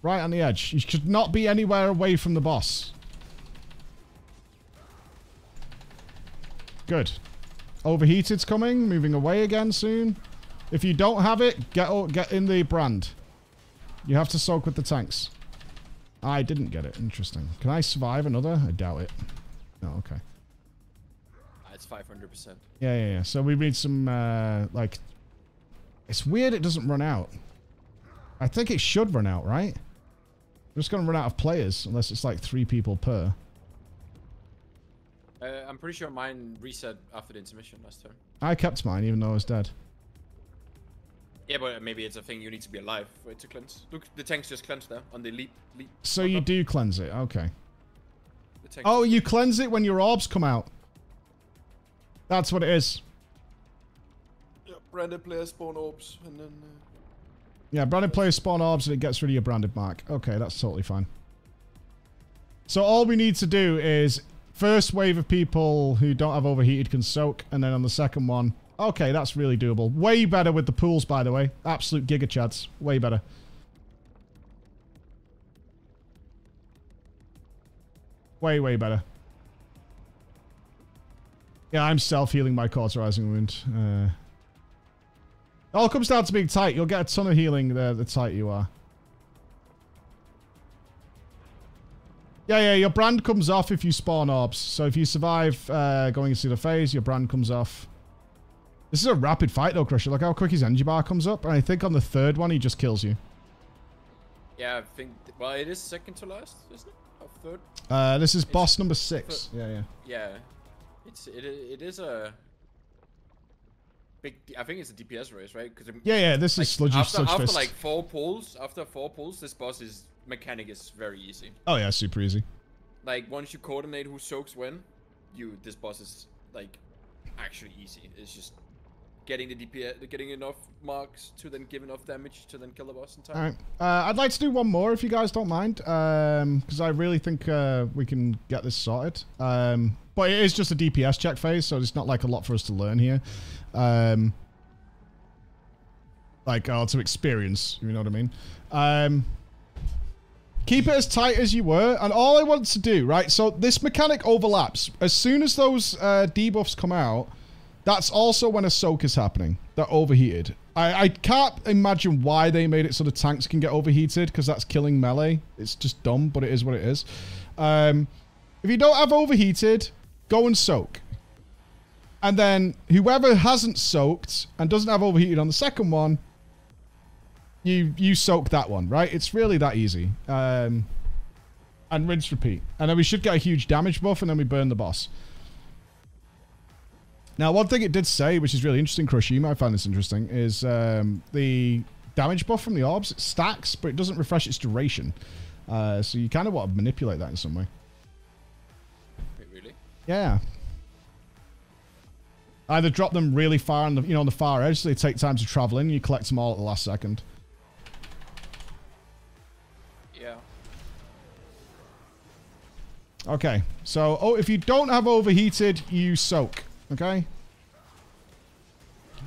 Right on the edge. You should not be anywhere away from the boss. Good. Overheated's coming. Moving away again soon. If you don't have it, get in the brand. You have to soak with the tanks. I didn't get it. Interesting. Can I survive another? I doubt it. No, okay. It's 500%. Yeah. So we need some, like... It's weird it doesn't run out. I think it should run out, right? We're just going to run out of players, unless it's like 3 people per. I'm pretty sure mine reset after the intermission last turn. I kept mine, even though I was dead. Yeah, but maybe it's a thing you need to be alive for it to cleanse. Look, the tanks just cleansed there on the leap. So you do cleanse it, okay. The Oh, you cleanse it when your orbs come out. That's what it is. Yeah, branded players spawn orbs, and then... Yeah, branded players spawn orbs and it gets rid of your branded mark. Okay, that's totally fine. So all we need to do is... First wave of people who don't have overheated can soak, and then on the second one... Okay, that's really doable. Way better with the pools, by the way. Absolute giga chads. Way better. Way better. Yeah, I'm self-healing my cauterizing wound. It all comes down to being tight. You'll get a ton of healing the tight you are. Yeah, your brand comes off if you spawn orbs. So if you survive going into the phase, your brand comes off. This is a rapid fight though, Crusher. Look how quick his energy bar comes up. And I think on the 3rd one, he just kills you. Yeah, I think... Well, it is second to last, isn't it? Or 3rd? This is boss number 6. Yeah. Yeah. It is a... big... I think it's a DPS race, right? Yeah, this is Sludgy Sludge After Fist. like 4 pulls, this boss mechanic is very easy. Oh yeah, super easy. Like, once you coordinate who soaks when, this boss is, like, actually easy. It's just... getting the DPS, getting enough marks to then give enough damage to then kill the boss in time. Alright. I'd like to do one more if you guys don't mind. Because I really think we can get this sorted. But it is just a DPS check phase, so it's not like a lot for us to learn here. To experience, you know what I mean? Keep it as tight as you were. And all I want to do, right? So this mechanic overlaps. As soon as those debuffs come out, that's also when a soak is happening. They're overheated. I can't imagine why they made it so the tanks can get overheated, because that's killing melee. It's just dumb, but it is what it is. If you don't have overheated, go and soak. And then whoever hasn't soaked and doesn't have overheated on the second one, you soak that one, right? It's really that easy. And rinse, repeat. And then we should get a huge damage buff, and then we burn the boss. Now, one thing it did say, which is really interesting, Crush, you might find this interesting, is the damage buff from the orbs. It stacks, but it doesn't refresh its duration. So you kind of want to manipulate that in some way. Wait, really? Yeah. Either drop them really far on the, on the far edge, so they take time to travel in, and you collect them all at the last second. Yeah. Okay, so if you don't have overheated, you soak. Okay?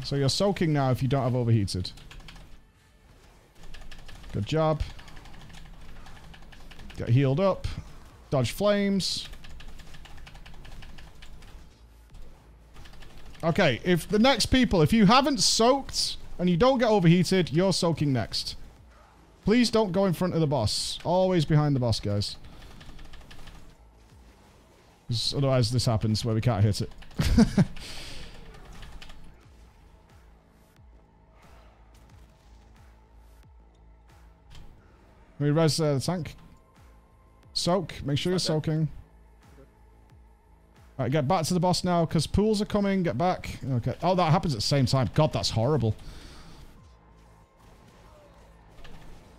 So you're soaking now if you don't have overheated. Good job. Get healed up. Dodge flames. Okay, if the next people, if you haven't soaked and you don't get overheated, you're soaking next. Please don't go in front of the boss. Always behind the boss, guys. 'Cause otherwise this happens where we can't hit it. We res the tank. Soak. Make sure you're soaking. Alright, get back to the boss now, because pools are coming. Get back. Okay. Oh, that happens at the same time. God, that's horrible.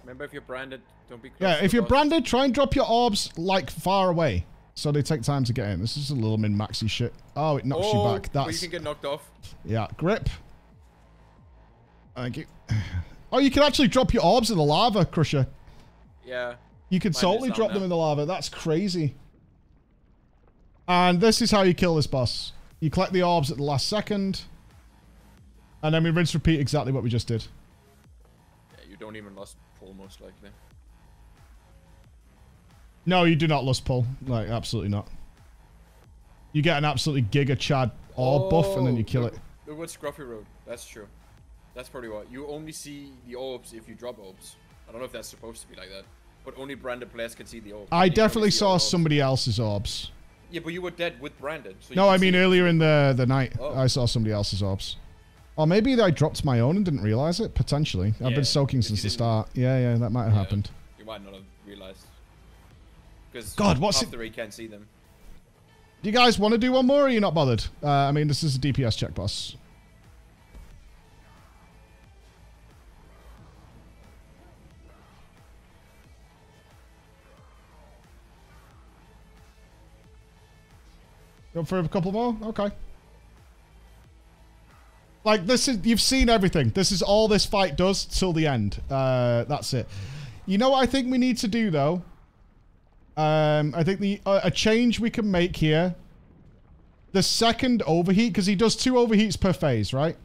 Remember, if you're branded, don't be close. Yeah, if you're branded, try and drop your orbs, like, far away. So they take time to get in. This is a little min-maxy shit. Oh, it knocks you back. That's... Well, you can get knocked off. Yeah, grip. Thank you. Oh, you can actually drop your orbs in the lava, Crusher. Yeah. You can totally drop them in the lava. That's crazy. And this is how you kill this boss. You collect the orbs at the last second. And then we rinse repeat exactly what we just did. Yeah, you don't even lose pull, most likely. No, you do not lust pull. Like, absolutely not. You get an absolutely giga Chad orb buff, and then you kill it. Look what Scruffy wrote. That's true. That's probably what. You only see the orbs if you drop orbs. I don't know if that's supposed to be like that. But only branded players can see the orbs. I definitely saw somebody else's orbs. Yeah, but you were dead with branded. So no, I mean earlier in the night, I saw somebody else's orbs. Or maybe I dropped my own and didn't realize it, potentially. I've been soaking since the start. Yeah, that might have happened. You might not have realized. Because God, what's half the raid can't see them. Do you guys want to do one more, or are you not bothered? I mean, this is a DPS check boss. Go for a couple more? Okay. Like, this is... You've seen everything. This is all this fight does till the end. That's it. You know what I think we need to do, though? I think a change we can make here. The second overheat, because he does 2 overheats per phase, right?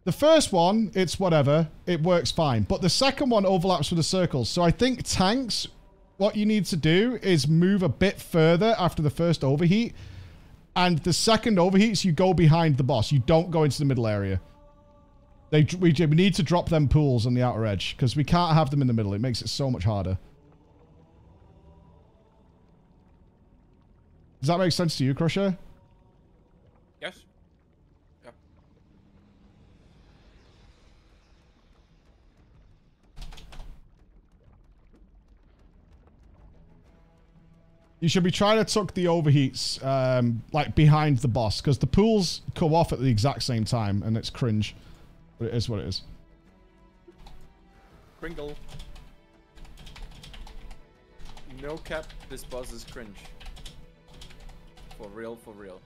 The first one, it's whatever. It works fine. But the second one overlaps with the circles. So I think tanks, what you need to do is move a bit further after the first overheat. And the second overheats, you go behind the boss. You don't go into the middle area. We need to drop them pools on the outer edge, because we can't have them in the middle. It makes it so much harder. Does that make sense to you, Crusher? Yes. Yeah. You should be trying to tuck the overheats, like, behind the boss, because the pools come off at the exact same time, and it's cringe. But it is what it is. Kringle. No cap, this boss is cringe. For real, for real.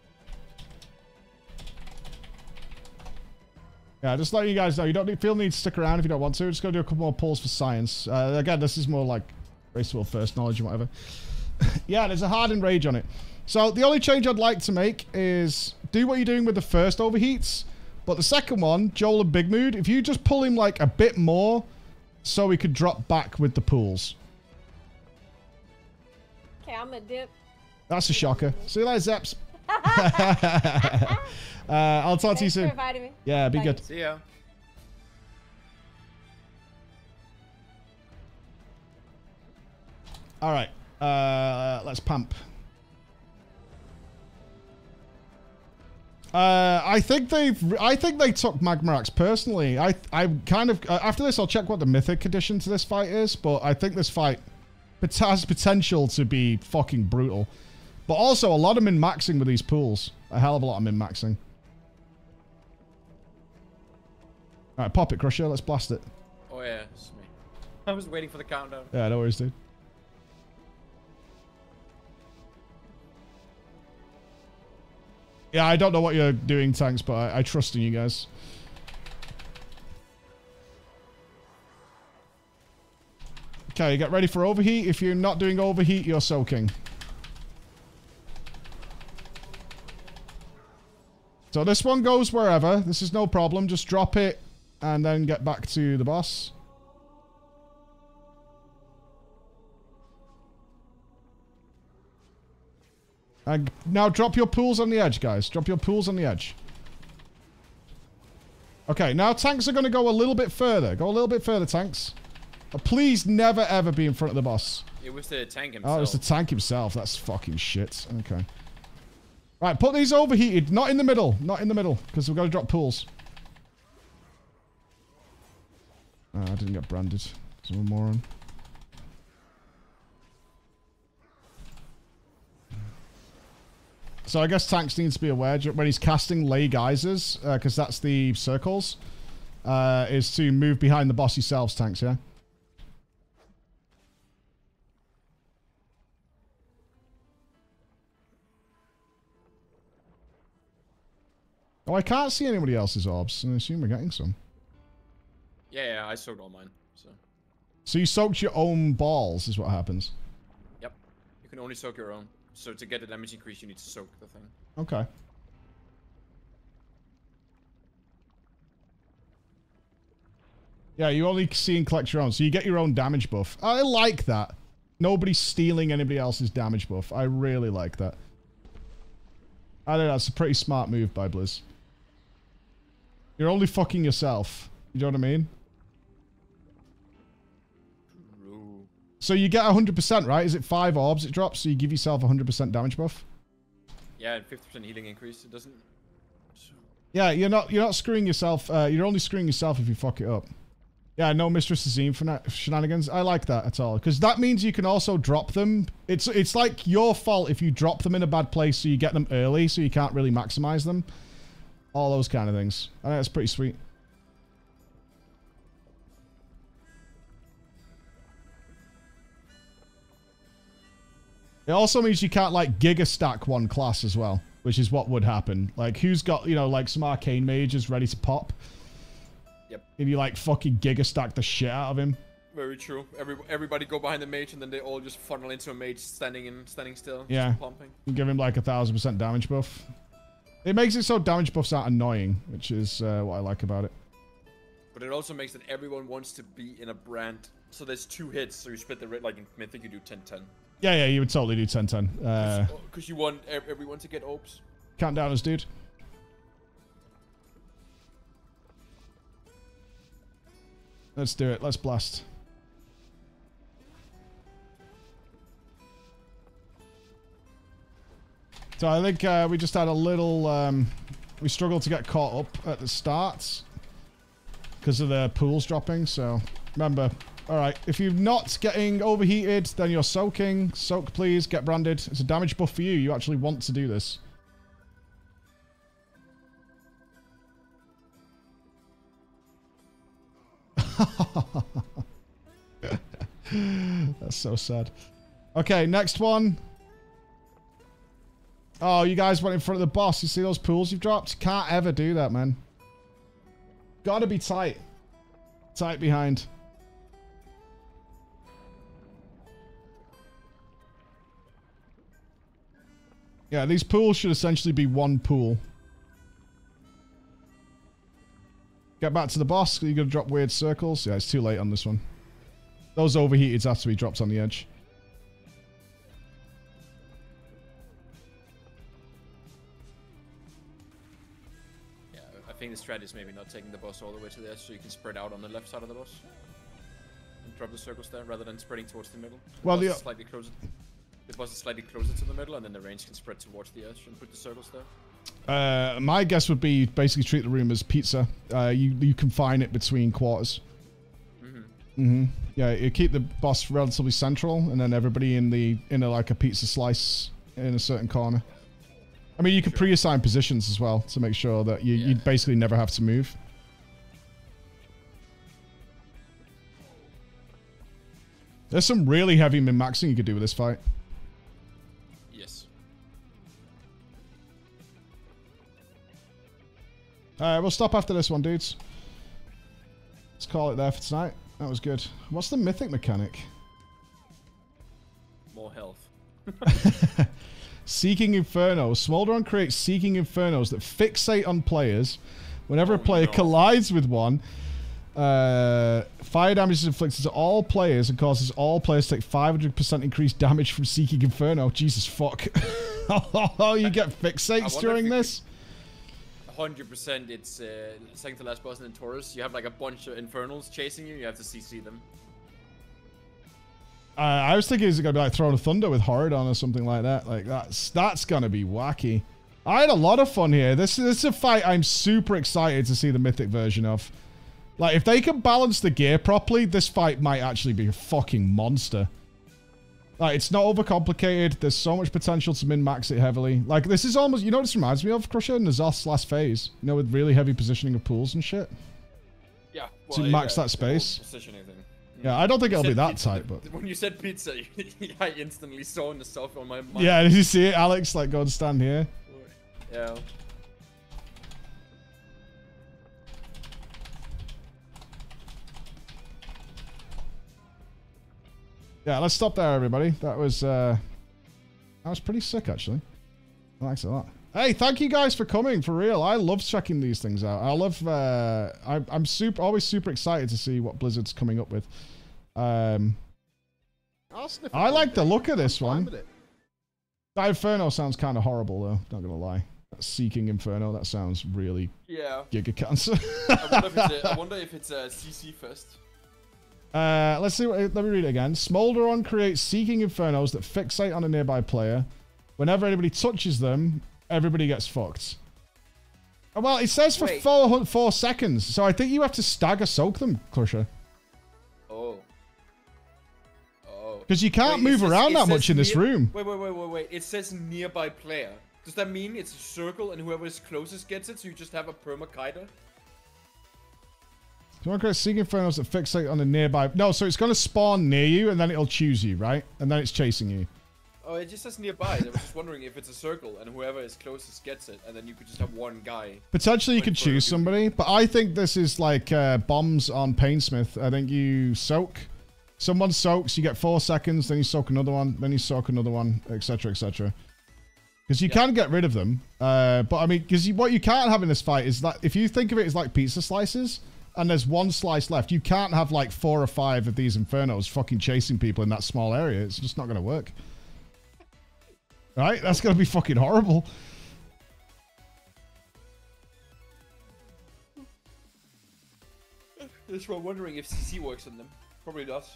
Yeah, just letting you guys know, you don't feel the need to stick around if you don't want to. Just go do a couple more pulls for science. Again, this is more like Race to World First Knowledge and whatever. Yeah, there's a hardened rage on it. So the only change I'd like to make is do what you're doing with the first overheats. But the second one, Joel and Big Mood, if you just pull him like a bit more so he could drop back with the pools. Okay, I'm gonna dip. That's a shocker. See you later, Zeps. I'll talk to you Thanks for soon. inviting me. Yeah, be Bye. good. See ya. All right. Let's pump. I think they took Magmarax personally. I kind of after this I'll check what the mythic addition to this fight is, but I think this fight has potential to be fucking brutal. But also a lot of min-maxing with these pools. A hell of a lot of min-maxing. Alright, pop it, Crusher. Let's blast it. Oh yeah, it's me. I was waiting for the countdown. Yeah, no worries, dude. Yeah, I don't know what you're doing, Tanks, but I trust in you guys. Okay, get ready for overheat. If you're not doing overheat, you're soaking. So this one goes wherever. This is no problem. Just drop it and then get back to the boss. And now drop your pools on the edge, guys. Drop your pools on the edge. Okay, now tanks are going to go a little bit further. Go a little bit further, tanks. But please never, ever be in front of the boss. It was the tank himself. Oh, it was the tank himself. That's fucking shit. Okay. Right, put these overheated. Not in the middle. Not in the middle. Because we've got to drop pools. Oh, I didn't get branded. So I'm a moron. So I guess tanks needs to be aware when he's casting lay geysers, because that's the circles, is to move behind the boss yourselves, tanks, yeah? Oh, I can't see anybody else's orbs, and I assume we're getting some. Yeah, I soaked all mine. So you soaked your own balls, is what happens? Yep. You can only soak your own. So to get the damage increase, you need to soak the thing. Okay. Yeah, you only see and collect your own, so you get your own damage buff. I like that. Nobody's stealing anybody else's damage buff. I really like that. I think that's a pretty smart move by Blizz. You're only fucking yourself. You know what I mean? True. So you get 100%, right? Is it 5 orbs it drops, so you give yourself 100% damage buff? Yeah, and 50% healing increase. It doesn't... Yeah, you're not screwing yourself. You're only screwing yourself if you fuck it up. Yeah, no Mistress Azim for shenanigans. I like that at all. Because that means you can also drop them. It's like your fault if you drop them in a bad place so you get them early so you can't really maximize them. All those kind of things. I think that's pretty sweet. It also means you can't, like, giga stack one class as well, which is what would happen. Like, who's got, you know, like, some arcane mages ready to pop? Yep. If you, like, fucking giga stack the shit out of him. Very true. Everybody go behind the mage and then they all just funnel into a mage standing still. Yeah. Just pumping. You give him, like, 1000% damage buff. It makes it so damage buffs aren't annoying, which is what I like about it. But it also makes that everyone wants to be in a brand. So there's 2 hits, so you split the rate, like in Mythic you do 10-10. Yeah, you would totally do 10-10. Because you want everyone to get orbs. Countdowners, dude. Let's do it. Let's blast. So I think we just had a little... we struggled to get caught up at the start because of the pools dropping, so remember... Alright, if you're not getting overheated, then you're soaking. Soak, please. Get branded. It's a damage buff for you. You actually want to do this. That's so sad. Okay, next one. Oh, you guys went in front of the boss. You see those pools you've dropped? Can't ever do that, man. Gotta be tight. Tight behind. Yeah, these pools should essentially be one pool. Get back to the boss. You're going to drop weird circles. Yeah, it's too late on this one. Those overheated have to be dropped on the edge. think the strategy is maybe not taking the boss all the way to the edge, so you can spread out on the left side of the boss. And drop the circles there, rather than spreading towards the middle. Well, the boss is slightly closer. The boss is slightly closer to the middle, and then the range can spread towards the edge and put the circles there. My guess would be basically treat the room as pizza. You confine it between quarters. Yeah, you keep the boss relatively central, and then everybody in like a pizza slice in a certain corner. I mean, you could pre-assign positions as well to make sure that you basically never have to move. There's some really heavy min-maxing you could do with this fight. Yes. We'll stop after this one, dudes. Let's call it there for tonight. That was good. What's the mythic mechanic? More health. Seeking Infernos. Smolderon creates Seeking Infernos that fixate on players. Whenever a player collides with one, fire damage is inflicted to all players and causes all players to take 500% increased damage from Seeking Inferno. Jesus fuck. Oh, you get fixates during this? 100% it's second to last boss in Taurus. You have like a bunch of Infernals chasing you. You have to CC them. I was thinking, is it going to be like Throne of Thunder with Horadon or something like that? Like, that's going to be wacky. I had a lot of fun here. This is a fight I'm super excited to see the Mythic version of. Like, if they can balance the gear properly, this fight might actually be a fucking monster. Like, it's not overcomplicated. There's so much potential to min-max it heavily. Like, this is almost... You know what this reminds me of, Crusher? Nupss last phase. You know, with really heavy positioning of pools and shit? Yeah. Well, to max that space. Positioning thing. Yeah, I don't think it'll be that tight, but... When you said pizza, I instantly saw myself on my mind. Yeah, did you see it, Alex? Like, go and stand here. Yeah. Yeah, let's stop there, everybody. That was pretty sick, actually. I liked it a lot. Hey, thank you guys for coming, for real. I love checking these things out. I love, I'm always super excited to see what Blizzard's coming up with. I like the look of this one. That Inferno sounds kind of horrible, though. Not gonna lie. That Seeking Inferno, that sounds really giga cancer. I wonder if it's a CC first. Let's see. Let me read it again. Smolderon creates Seeking Infernos that fixate on a nearby player. Whenever anybody touches them, everybody gets fucked. Well, it says for 4 seconds, so I think you have to stagger soak them, Crusher. Oh. Because you can't move around that much in this room. Wait. It says nearby player. Does that mean it's a circle and whoever is closest gets it, so you just have a perma-kiter? You want to create Seeking Infernos that fixate on a nearby... No, so it's going to spawn near you, and then it'll choose you, right? And then it's chasing you. Oh, it just says nearby. I was just wondering if it's a circle, and whoever is closest gets it, and then you could just have one guy. Potentially you could choose somebody, but I think this is like bombs on Painsmith. I think you soak. Someone soaks, you get 4 seconds, then you soak another one, then you soak another one, etc., etc. Because you can get rid of them. But I mean, because what you can't have in this fight is that if you think of it as like pizza slices, and there's one slice left, you can't have like 4 or 5 of these Infernos fucking chasing people in that small area. It's just not going to work. Right? That's going to be fucking horrible. Just wondering if CC works on them. Probably does.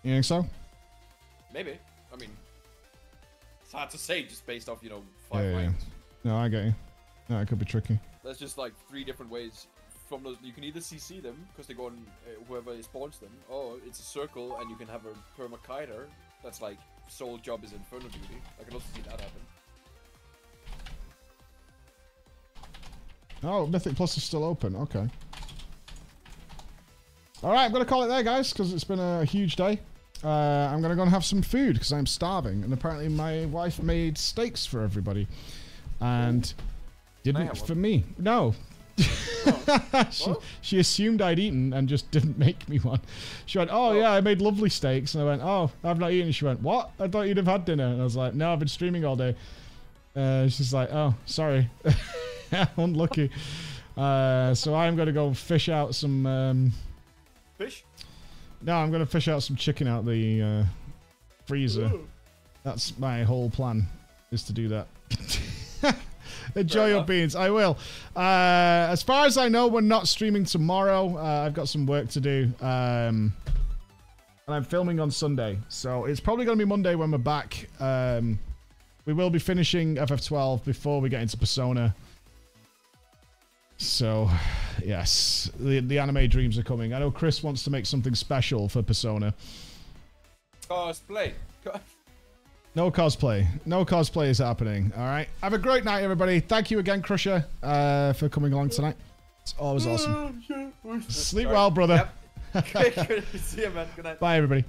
You think so? Maybe. I mean, it's hard to say just based off, 5 ranks. No, I get you. No, it could be tricky. There's just like 3 different ways. From those, you can either CC them because they go on whoever spawns them, or it's a circle and you can have a perma-kiter. That's like sole job is Inferno duty. I can also see that happen. Oh, Mythic Plus is still open. Okay. All right, I'm gonna call it there, guys, because it's been a huge day. I'm gonna go and have some food because I'm starving, and apparently my wife made steaks for everybody, and didn't for me. No. She assumed I'd eaten and just didn't make me one. She went, oh yeah, I made lovely steaks. And I went, oh, I've not eaten. She went, what? I thought you'd have had dinner. And I was like, no, I've been streaming all day. She's like, oh, sorry. Unlucky. So I'm going to go fish out some... Fish? No, I'm going to fish out some chicken out the freezer. Ooh. That's my whole plan, is to do that. Enjoy your beans. I will. As far as I know, we're not streaming tomorrow. I've got some work to do. And I'm filming on Sunday. So it's probably going to be Monday when we're back. We will be finishing FF12 before we get into Persona. So, yes. The anime dreams are coming. I know Chris wants to make something special for Persona. Cosplay. No cosplay. No cosplay is happening. All right. Have a great night, everybody. Thank you again, Crusher, for coming along tonight. It's always awesome. Sleep well, brother. Yep. See you, man. Good night. Bye, everybody.